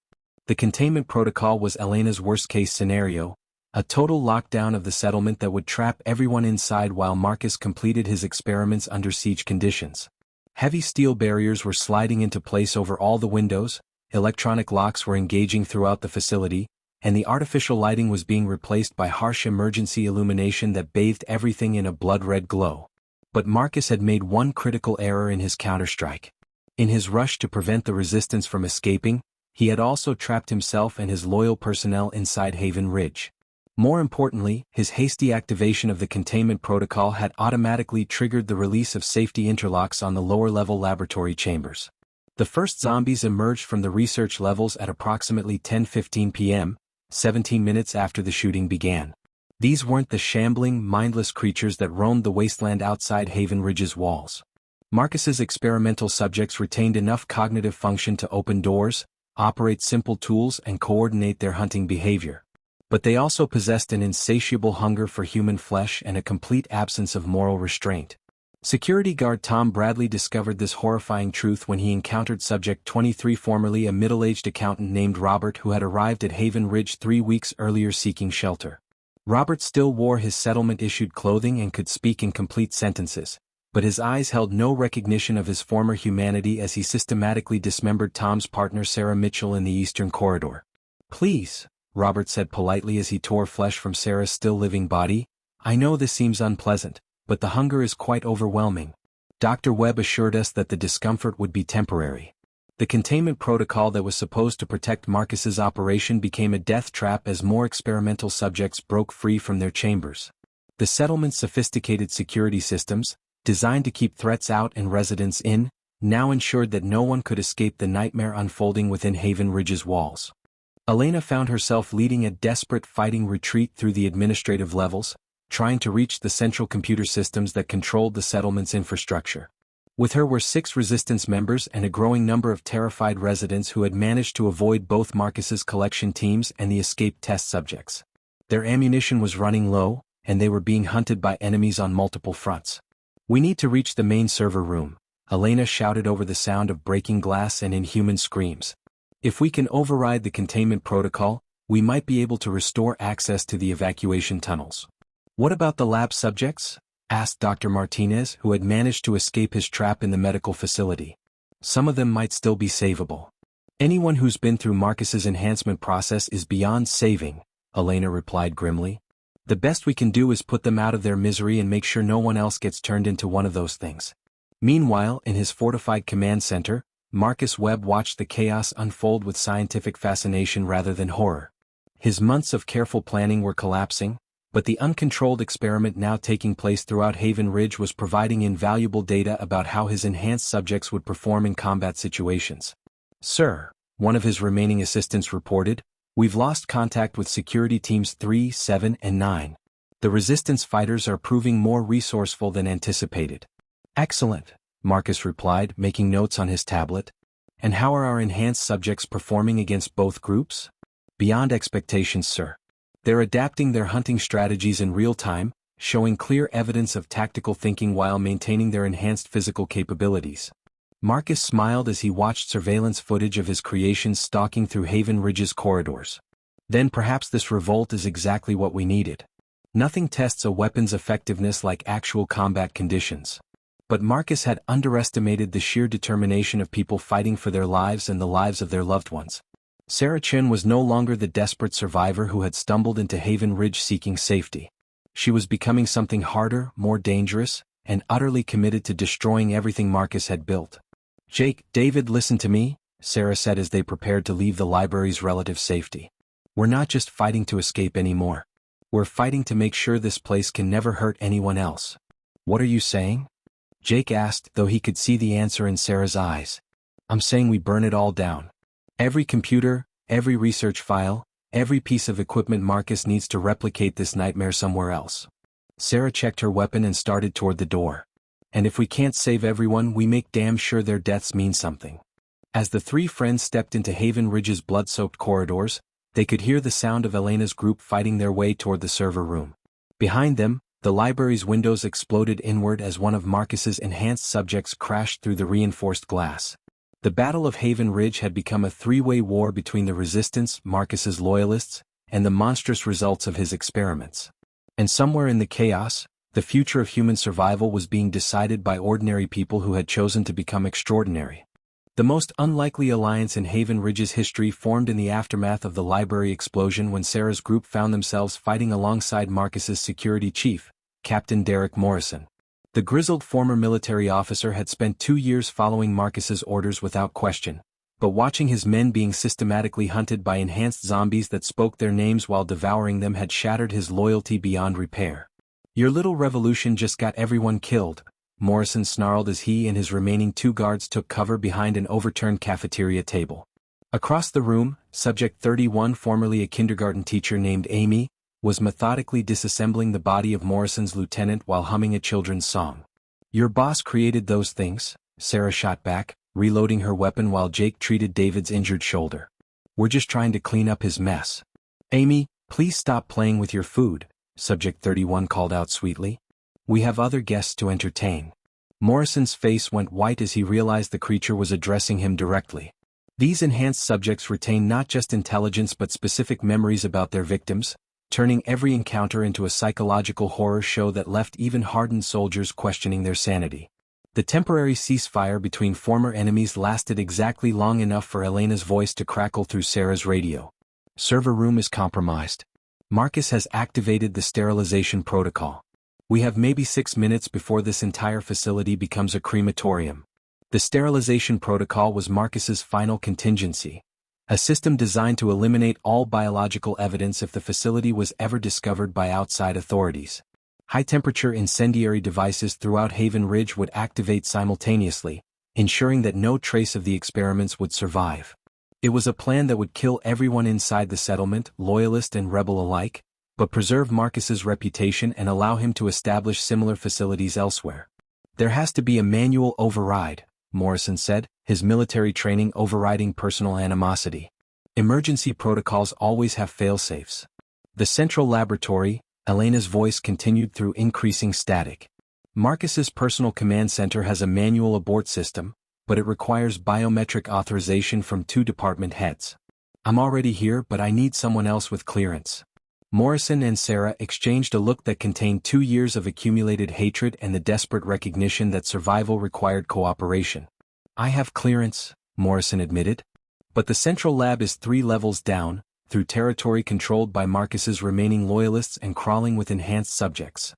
The containment protocol was Elena's worst-case scenario, a total lockdown of the settlement that would trap everyone inside while Marcus completed his experiments under siege conditions. Heavy steel barriers were sliding into place over all the windows, electronic locks were engaging throughout the facility, and the artificial lighting was being replaced by harsh emergency illumination that bathed everything in a blood-red glow. But Marcus had made one critical error in his counterstrike. In his rush to prevent the resistance from escaping, he had also trapped himself and his loyal personnel inside Haven Ridge. More importantly, his hasty activation of the containment protocol had automatically triggered the release of safety interlocks on the lower-level laboratory chambers. The first zombies emerged from the research levels at approximately 10:15 p.m., 17 minutes after the shooting began. These weren't the shambling, mindless creatures that roamed the wasteland outside Haven Ridge's walls. Marcus's experimental subjects retained enough cognitive function to open doors, operate simple tools, and coordinate their hunting behavior. But they also possessed an insatiable hunger for human flesh and a complete absence of moral restraint. Security guard Tom Bradley discovered this horrifying truth when he encountered Subject 23, formerly a middle-aged accountant named Robert who had arrived at Haven Ridge 3 weeks earlier seeking shelter. Robert still wore his settlement-issued clothing and could speak in complete sentences, but his eyes held no recognition of his former humanity as he systematically dismembered Tom's partner Sarah Mitchell in the Eastern Corridor. "Please," Robert said politely as he tore flesh from Sarah's still-living body, "I know this seems unpleasant, but the hunger is quite overwhelming." Dr. Webb assured us that the discomfort would be temporary. The containment protocol that was supposed to protect Marcus's operation became a death trap as more experimental subjects broke free from their chambers. The settlement's sophisticated security systems, designed to keep threats out and residents in, now ensured that no one could escape the nightmare unfolding within Haven Ridge's walls. Elena found herself leading a desperate fighting retreat through the administrative levels, trying to reach the central computer systems that controlled the settlement's infrastructure. With her were 6 resistance members and a growing number of terrified residents who had managed to avoid both Marcus's collection teams and the escaped test subjects. Their ammunition was running low, and they were being hunted by enemies on multiple fronts. "We need to reach the main server room," Elena shouted over the sound of breaking glass and inhuman screams. "If we can override the containment protocol, we might be able to restore access to the evacuation tunnels." "What about the lab subjects?" asked Dr. Martinez, who had managed to escape his trap in the medical facility. "Some of them might still be savable." "Anyone who's been through Marcus's enhancement process is beyond saving," Elena replied grimly. "The best we can do is put them out of their misery and make sure no one else gets turned into one of those things." Meanwhile, in his fortified command center, Marcus Webb watched the chaos unfold with scientific fascination rather than horror. His months of careful planning were collapsing, but the uncontrolled experiment now taking place throughout Haven Ridge was providing invaluable data about how his enhanced subjects would perform in combat situations. "Sir," one of his remaining assistants reported, "we've lost contact with security teams 3, 7, and 9. The resistance fighters are proving more resourceful than anticipated." "Excellent," Marcus replied, making notes on his tablet. "And how are our enhanced subjects performing against both groups?" "Beyond expectations, sir. They're adapting their hunting strategies in real time, showing clear evidence of tactical thinking while maintaining their enhanced physical capabilities." Marcus smiled as he watched surveillance footage of his creations stalking through Haven Ridge's corridors. "Then perhaps this revolt is exactly what we needed. Nothing tests a weapon's effectiveness like actual combat conditions." But Marcus had underestimated the sheer determination of people fighting for their lives and the lives of their loved ones. Sarah Chin was no longer the desperate survivor who had stumbled into Haven Ridge seeking safety. She was becoming something harder, more dangerous, and utterly committed to destroying everything Marcus had built. David, listen to me," Sarah said as they prepared to leave the library's relative safety. "We're not just fighting to escape anymore. We're fighting to make sure this place can never hurt anyone else." "What are you saying?" Jake asked, though he could see the answer in Sarah's eyes. "I'm saying we burn it all down. Every computer, every research file, every piece of equipment. Marcus needs to replicate this nightmare somewhere else." Sarah checked her weapon and started toward the door. "And if we can't save everyone, we make damn sure their deaths mean something." As the 3 friends stepped into Haven Ridge's blood-soaked corridors, they could hear the sound of Elena's group fighting their way toward the server room. Behind them, the library's windows exploded inward as one of Marcus's enhanced subjects crashed through the reinforced glass. The Battle of Haven Ridge had become a 3-way war between the Resistance, Marcus's loyalists, and the monstrous results of his experiments. And somewhere in the chaos, the future of human survival was being decided by ordinary people who had chosen to become extraordinary. The most unlikely alliance in Haven Ridge's history formed in the aftermath of the library explosion when Sarah's group found themselves fighting alongside Marcus's security chief, Captain Derek Morrison. The grizzled former military officer had spent 2 years following Marcus's orders without question, but watching his men being systematically hunted by enhanced zombies that spoke their names while devouring them had shattered his loyalty beyond repair. "Your little revolution just got everyone killed," Morrison snarled as he and his remaining 2 guards took cover behind an overturned cafeteria table. Across the room, Subject 31, formerly a kindergarten teacher named Amy, was methodically disassembling the body of Morrison's lieutenant while humming a children's song. "Your boss created those things," Sarah shot back, reloading her weapon while Jake treated David's injured shoulder. "We're just trying to clean up his mess." "Amy, please stop playing with your food," Subject 31 called out sweetly. "We have other guests to entertain." Morrison's face went white as he realized the creature was addressing him directly. These enhanced subjects retain not just intelligence but specific memories about their victims, turning every encounter into a psychological horror show that left even hardened soldiers questioning their sanity. The temporary ceasefire between former enemies lasted exactly long enough for Elena's voice to crackle through Sarah's radio. Server room is compromised. Marcus has activated the sterilization protocol. We have maybe 6 minutes before this entire facility becomes a crematorium. The sterilization protocol was Marcus's final contingency, a system designed to eliminate all biological evidence if the facility was ever discovered by outside authorities. High-temperature incendiary devices throughout Haven Ridge would activate simultaneously, ensuring that no trace of the experiments would survive. It was a plan that would kill everyone inside the settlement, loyalist and rebel alike, but preserve Marcus's reputation and allow him to establish similar facilities elsewhere. There has to be a manual override, Morrison said, his military training overriding personal animosity. Emergency protocols always have fail-safes. The central laboratory, Elena's voice continued through increasing static. Marcus's personal command center has a manual abort system, but it requires biometric authorization from 2 department heads. I'm already here, but I need someone else with clearance. Morrison and Sarah exchanged a look that contained 2 years of accumulated hatred and the desperate recognition that survival required cooperation. I have clearance, Morrison admitted. But the central lab is 3 levels down, through territory controlled by Marcus's remaining loyalists and crawling with enhanced subjects.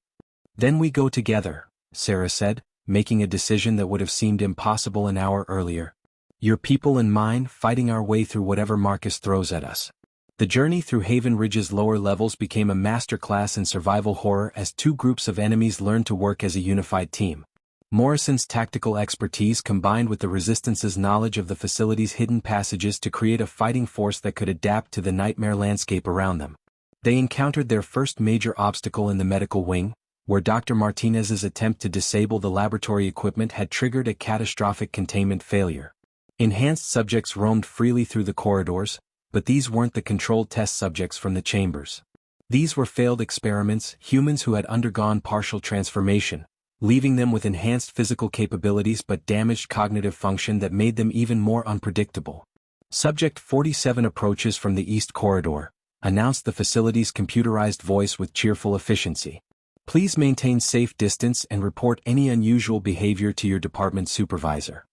Then we go together, Sarah said, making a decision that would have seemed impossible an hour earlier. Your people and mine fighting our way through whatever Marcus throws at us. The journey through Haven Ridge's lower levels became a masterclass in survival horror as 2 groups of enemies learned to work as a unified team. Morrison's tactical expertise combined with the Resistance's knowledge of the facility's hidden passages to create a fighting force that could adapt to the nightmare landscape around them. They encountered their first major obstacle in the medical wing, where Dr. Martinez's attempt to disable the laboratory equipment had triggered a catastrophic containment failure. Enhanced subjects roamed freely through the corridors, but these weren't the controlled test subjects from the chambers. These were failed experiments, humans who had undergone partial transformation, leaving them with enhanced physical capabilities but damaged cognitive function that made them even more unpredictable. Subject 47 approaches from the East Corridor, announced the facility's computerized voice with cheerful efficiency. Please maintain safe distance and report any unusual behavior to your department supervisor.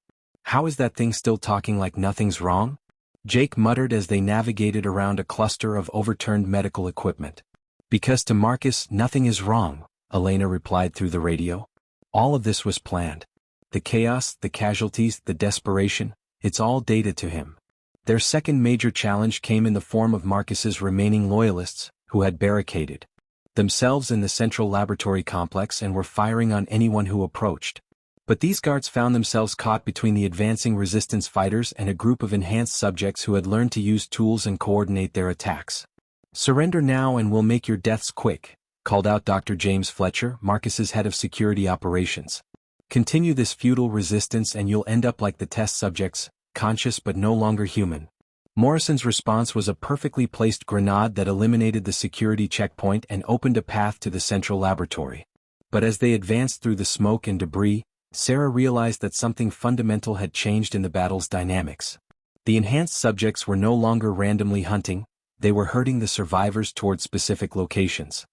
How is that thing still talking like nothing's wrong? Jake muttered as they navigated around a cluster of overturned medical equipment. Because to Marcus, nothing is wrong, Elena replied through the radio. All of this was planned. The chaos, the casualties, the desperation, it's all data to him. Their second major challenge came in the form of Marcus's remaining loyalists, who had barricaded themselves in the central laboratory complex and were firing on anyone who approached. But these guards found themselves caught between the advancing resistance fighters and a group of enhanced subjects who had learned to use tools and coordinate their attacks. Surrender now and we'll make your deaths quick, called out Dr. James Fletcher, Marcus's head of security operations. Continue this futile resistance and you'll end up like the test subjects, conscious but no longer human. Morrison's response was a perfectly placed grenade that eliminated the security checkpoint and opened a path to the central laboratory. But as they advanced through the smoke and debris, Sarah realized that something fundamental had changed in the battle's dynamics. The enhanced subjects were no longer randomly hunting, they were herding the survivors toward specific locations.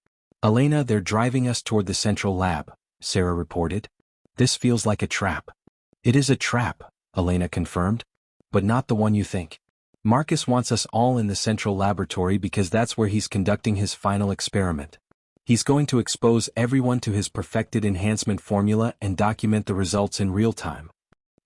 Elena, they're driving us toward the central lab, Sarah reported. This feels like a trap. It is a trap, Elena confirmed. But not the one you think. Marcus wants us all in the central laboratory because that's where he's conducting his final experiment. He's going to expose everyone to his perfected enhancement formula and document the results in real time.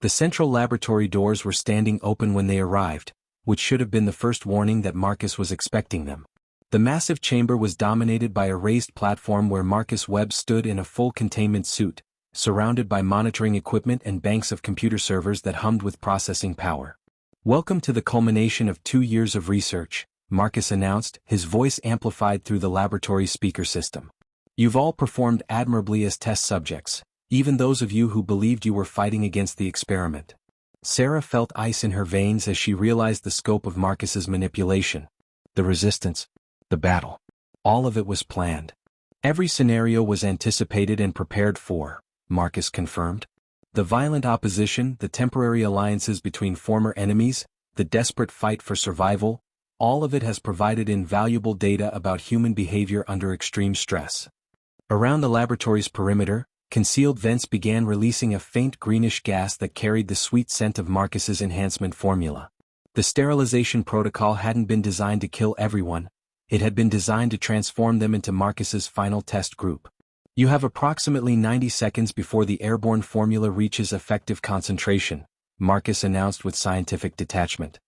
The central laboratory doors were standing open when they arrived, which should have been the first warning that Marcus was expecting them. The massive chamber was dominated by a raised platform where Marcus Webb stood in a full containment suit, surrounded by monitoring equipment and banks of computer servers that hummed with processing power. Welcome to the culmination of 2 years of research, Marcus announced, his voice amplified through the laboratory speaker system. You've all performed admirably as test subjects, even those of you who believed you were fighting against the experiment. Sarah felt ice in her veins as she realized the scope of Marcus's manipulation. The resistance, the battle. All of it was planned. Every scenario was anticipated and prepared for, Marcus confirmed. The violent opposition, the temporary alliances between former enemies, the desperate fight for survival, all of it has provided invaluable data about human behavior under extreme stress. Around the laboratory's perimeter, concealed vents began releasing a faint greenish gas that carried the sweet scent of Marcus's enhancement formula. The sterilization protocol hadn't been designed to kill everyone, it had been designed to transform them into Marcus's final test group. You have approximately 90 seconds before the airborne formula reaches effective concentration, Marcus announced with scientific detachment.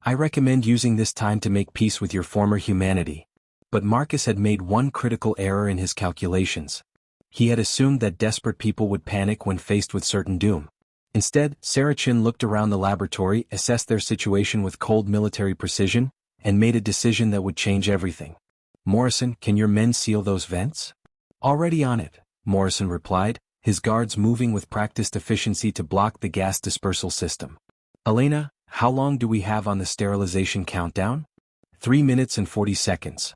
I recommend using this time to make peace with your former humanity. But Marcus had made one critical error in his calculations. He had assumed that desperate people would panic when faced with certain doom. Instead, Sarah Chin looked around the laboratory, assessed their situation with cold military precision, and made a decision that would change everything. Morrison, can your men seal those vents? Already on it, Morrison replied, his guards moving with practiced efficiency to block the gas dispersal system. Elena, how long do we have on the sterilization countdown? 3 minutes and 40 seconds.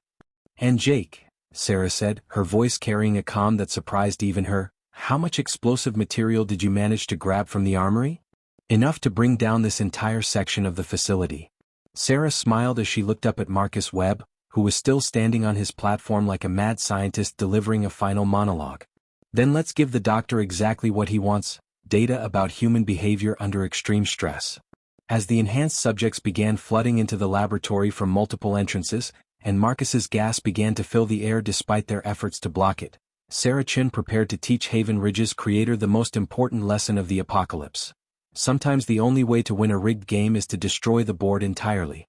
And Jake, Sarah said, her voice carrying a calm that surprised even her, how much explosive material did you manage to grab from the armory? Enough to bring down this entire section of the facility. Sarah smiled as she looked up at Marcus Webb, who was still standing on his platform like a mad scientist delivering a final monologue. Then let's give the doctor exactly what he wants, data about human behavior under extreme stress. As the enhanced subjects began flooding into the laboratory from multiple entrances, and Marcus's gas began to fill the air despite their efforts to block it, Sarah Chin prepared to teach Haven Ridge's creator the most important lesson of the apocalypse. Sometimes the only way to win a rigged game is to destroy the board entirely.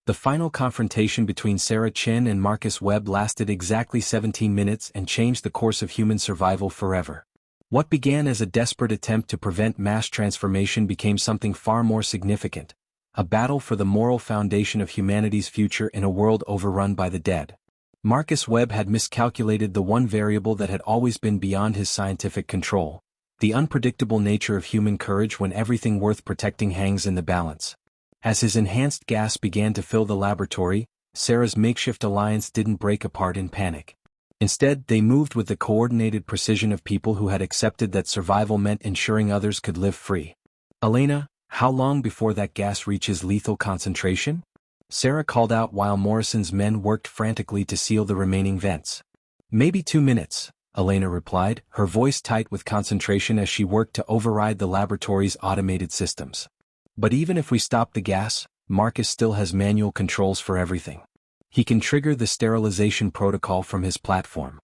The final confrontation between Sarah Chin and Marcus Webb lasted exactly 17 minutes and changed the course of human survival forever. What began as a desperate attempt to prevent mass transformation became something far more significant, a battle for the moral foundation of humanity's future in a world overrun by the dead. Marcus Webb had miscalculated the one variable that had always been beyond his scientific control, the unpredictable nature of human courage when everything worth protecting hangs in the balance. As his enhanced gas began to fill the laboratory, Sarah's makeshift alliance didn't break apart in panic. Instead, they moved with the coordinated precision of people who had accepted that survival meant ensuring others could live free. Elena, how long before that gas reaches lethal concentration? Sarah called out while Morrison's men worked frantically to seal the remaining vents. Maybe 2 minutes, Elena replied, her voice tight with concentration as she worked to override the laboratory's automated systems. But even if we stop the gas, Marcus still has manual controls for everything. He can trigger the sterilization protocol from his platform.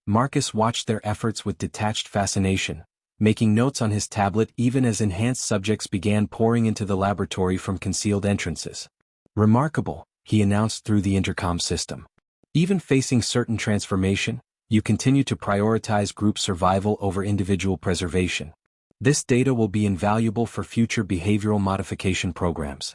Marcus watched their efforts with detached fascination, making notes on his tablet even as enhanced subjects began pouring into the laboratory from concealed entrances. Remarkable, he announced through the intercom system. Even facing certain transformation, you continue to prioritize group survival over individual preservation. This data will be invaluable for future behavioral modification programs.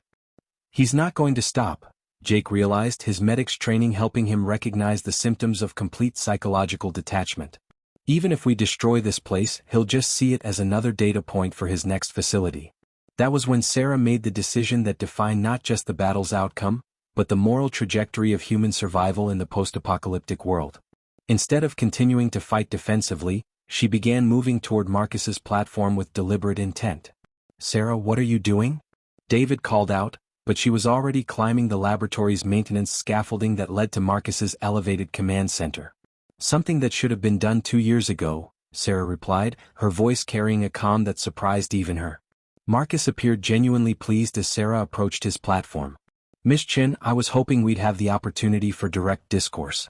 He's not going to stop, Jake realized, his medic's training helping him recognize the symptoms of complete psychological detachment. Even if we destroy this place, he'll just see it as another data point for his next facility. That was when Sarah made the decision that defined not just the battle's outcome, but the moral trajectory of human survival in the post-apocalyptic world. Instead of continuing to fight defensively, she began moving toward Marcus's platform with deliberate intent. Sarah, what are you doing? David called out, but she was already climbing the laboratory's maintenance scaffolding that led to Marcus's elevated command center. Something that should have been done 2 years ago, Sarah replied, her voice carrying a calm that surprised even her. Marcus appeared genuinely pleased as Sarah approached his platform. Miss Chin, I was hoping we'd have the opportunity for direct discourse.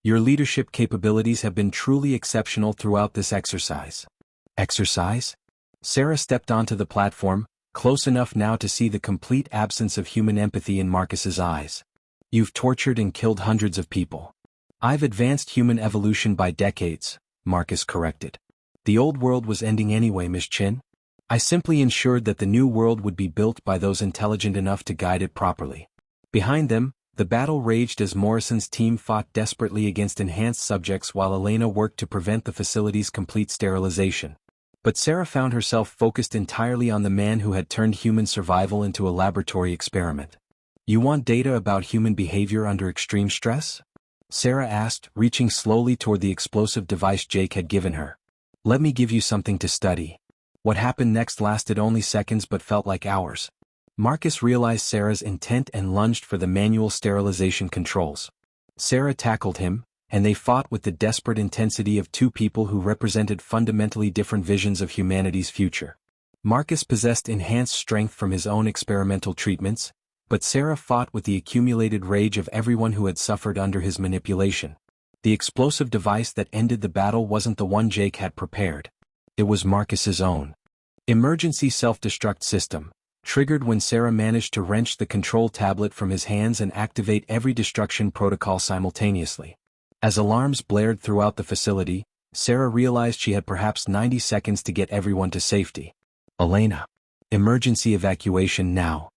Your leadership capabilities have been truly exceptional throughout this exercise. Exercise? Sarah stepped onto the platform, close enough now to see the complete absence of human empathy in Marcus's eyes. You've tortured and killed hundreds of people. I've advanced human evolution by decades, Marcus corrected. The old world was ending anyway, Miss Chin. I simply ensured that the new world would be built by those intelligent enough to guide it properly. Behind them, the battle raged as Morrison's team fought desperately against enhanced subjects while Elena worked to prevent the facility's complete sterilization. But Sarah found herself focused entirely on the man who had turned human survival into a laboratory experiment. You want data about human behavior under extreme stress? Sarah asked, reaching slowly toward the explosive device Jake had given her. Let me give you something to study. What happened next lasted only seconds but felt like hours. Marcus realized Sarah's intent and lunged for the manual sterilization controls. Sarah tackled him, and they fought with the desperate intensity of two people who represented fundamentally different visions of humanity's future. Marcus possessed enhanced strength from his own experimental treatments, but Sarah fought with the accumulated rage of everyone who had suffered under his manipulation. The explosive device that ended the battle wasn't the one Jake had prepared. It was Marcus's own emergency self-destruct system, triggered when Sarah managed to wrench the control tablet from his hands and activate every destruction protocol simultaneously. As alarms blared throughout the facility, Sarah realized she had perhaps 90 seconds to get everyone to safety. "Elena. Emergency evacuation now,"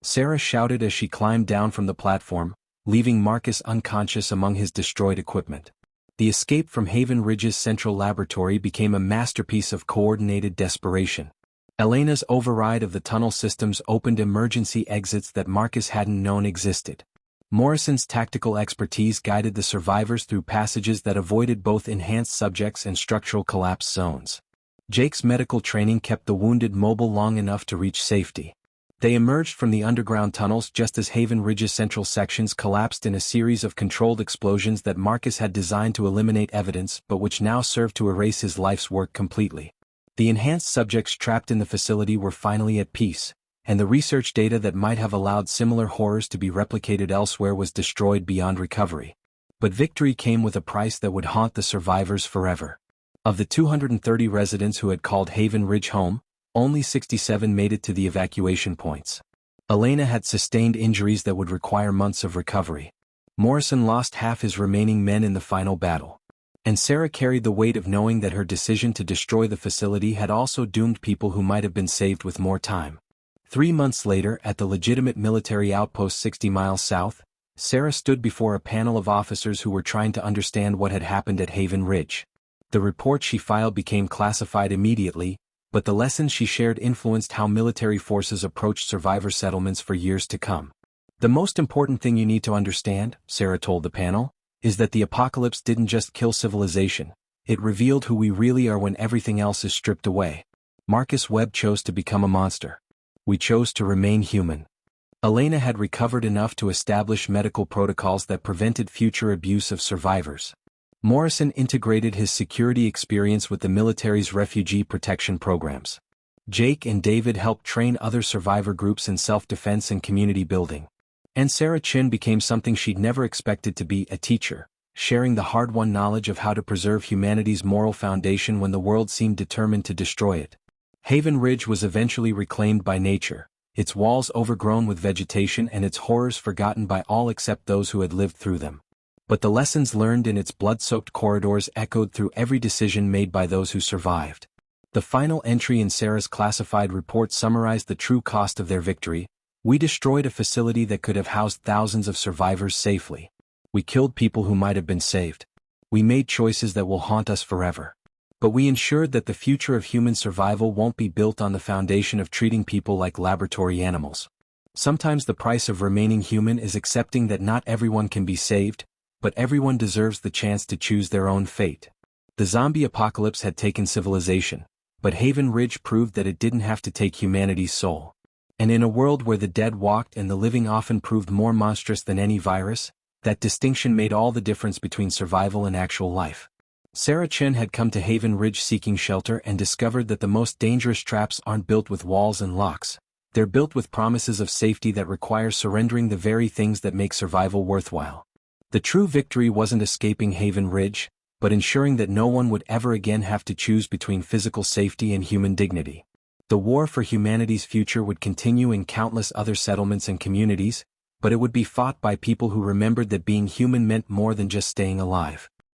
Sarah shouted as she climbed down from the platform, leaving Marcus unconscious among his destroyed equipment. The escape from Haven Ridge's central laboratory became a masterpiece of coordinated desperation. Elena's override of the tunnel systems opened emergency exits that Marcus hadn't known existed. Morrison's tactical expertise guided the survivors through passages that avoided both enhanced subjects and structural collapse zones. Jake's medical training kept the wounded mobile long enough to reach safety. They emerged from the underground tunnels just as Haven Ridge's central sections collapsed in a series of controlled explosions that Marcus had designed to eliminate evidence but which now served to erase his life's work completely. The enhanced subjects trapped in the facility were finally at peace, and the research data that might have allowed similar horrors to be replicated elsewhere was destroyed beyond recovery. But victory came with a price that would haunt the survivors forever. Of the 230 residents who had called Haven Ridge home, only 67 made it to the evacuation points. Elena had sustained injuries that would require months of recovery. Morrison lost half his remaining men in the final battle. And Sarah carried the weight of knowing that her decision to destroy the facility had also doomed people who might have been saved with more time. 3 months later, at the legitimate military outpost 60 miles south, Sarah stood before a panel of officers who were trying to understand what had happened at Haven Ridge. The report she filed became classified immediately, but the lessons she shared influenced how military forces approached survivor settlements for years to come. "The most important thing you need to understand," Sarah told the panel, "is that the apocalypse didn't just kill civilization, it revealed who we really are when everything else is stripped away. Marcus Webb chose to become a monster. We chose to remain human." Elena had recovered enough to establish medical protocols that prevented future abuse of survivors. Morrison integrated his security experience with the military's refugee protection programs. Jake and David helped train other survivor groups in self-defense and community building. And Sarah Chin became something she'd never expected to be, a teacher, sharing the hard-won knowledge of how to preserve humanity's moral foundation when the world seemed determined to destroy it. Haven Ridge was eventually reclaimed by nature, its walls overgrown with vegetation and its horrors forgotten by all except those who had lived through them. But the lessons learned in its blood-soaked corridors echoed through every decision made by those who survived. The final entry in Sarah's classified report summarized the true cost of their victory. "We destroyed a facility that could have housed thousands of survivors safely. We killed people who might have been saved. We made choices that will haunt us forever. But we ensured that the future of human survival won't be built on the foundation of treating people like laboratory animals." Sometimes the price of remaining human is accepting that not everyone can be saved, but everyone deserves the chance to choose their own fate. The zombie apocalypse had taken civilization, but Haven Ridge proved that it didn't have to take humanity's soul. And in a world where the dead walked and the living often proved more monstrous than any virus, that distinction made all the difference between survival and actual life. Sarah Chen had come to Haven Ridge seeking shelter and discovered that the most dangerous traps aren't built with walls and locks. They're built with promises of safety that require surrendering the very things that make survival worthwhile. The true victory wasn't escaping Haven Ridge, but ensuring that no one would ever again have to choose between physical safety and human dignity. The war for humanity's future would continue in countless other settlements and communities, but it would be fought by people who remembered that being human meant more than just staying alive.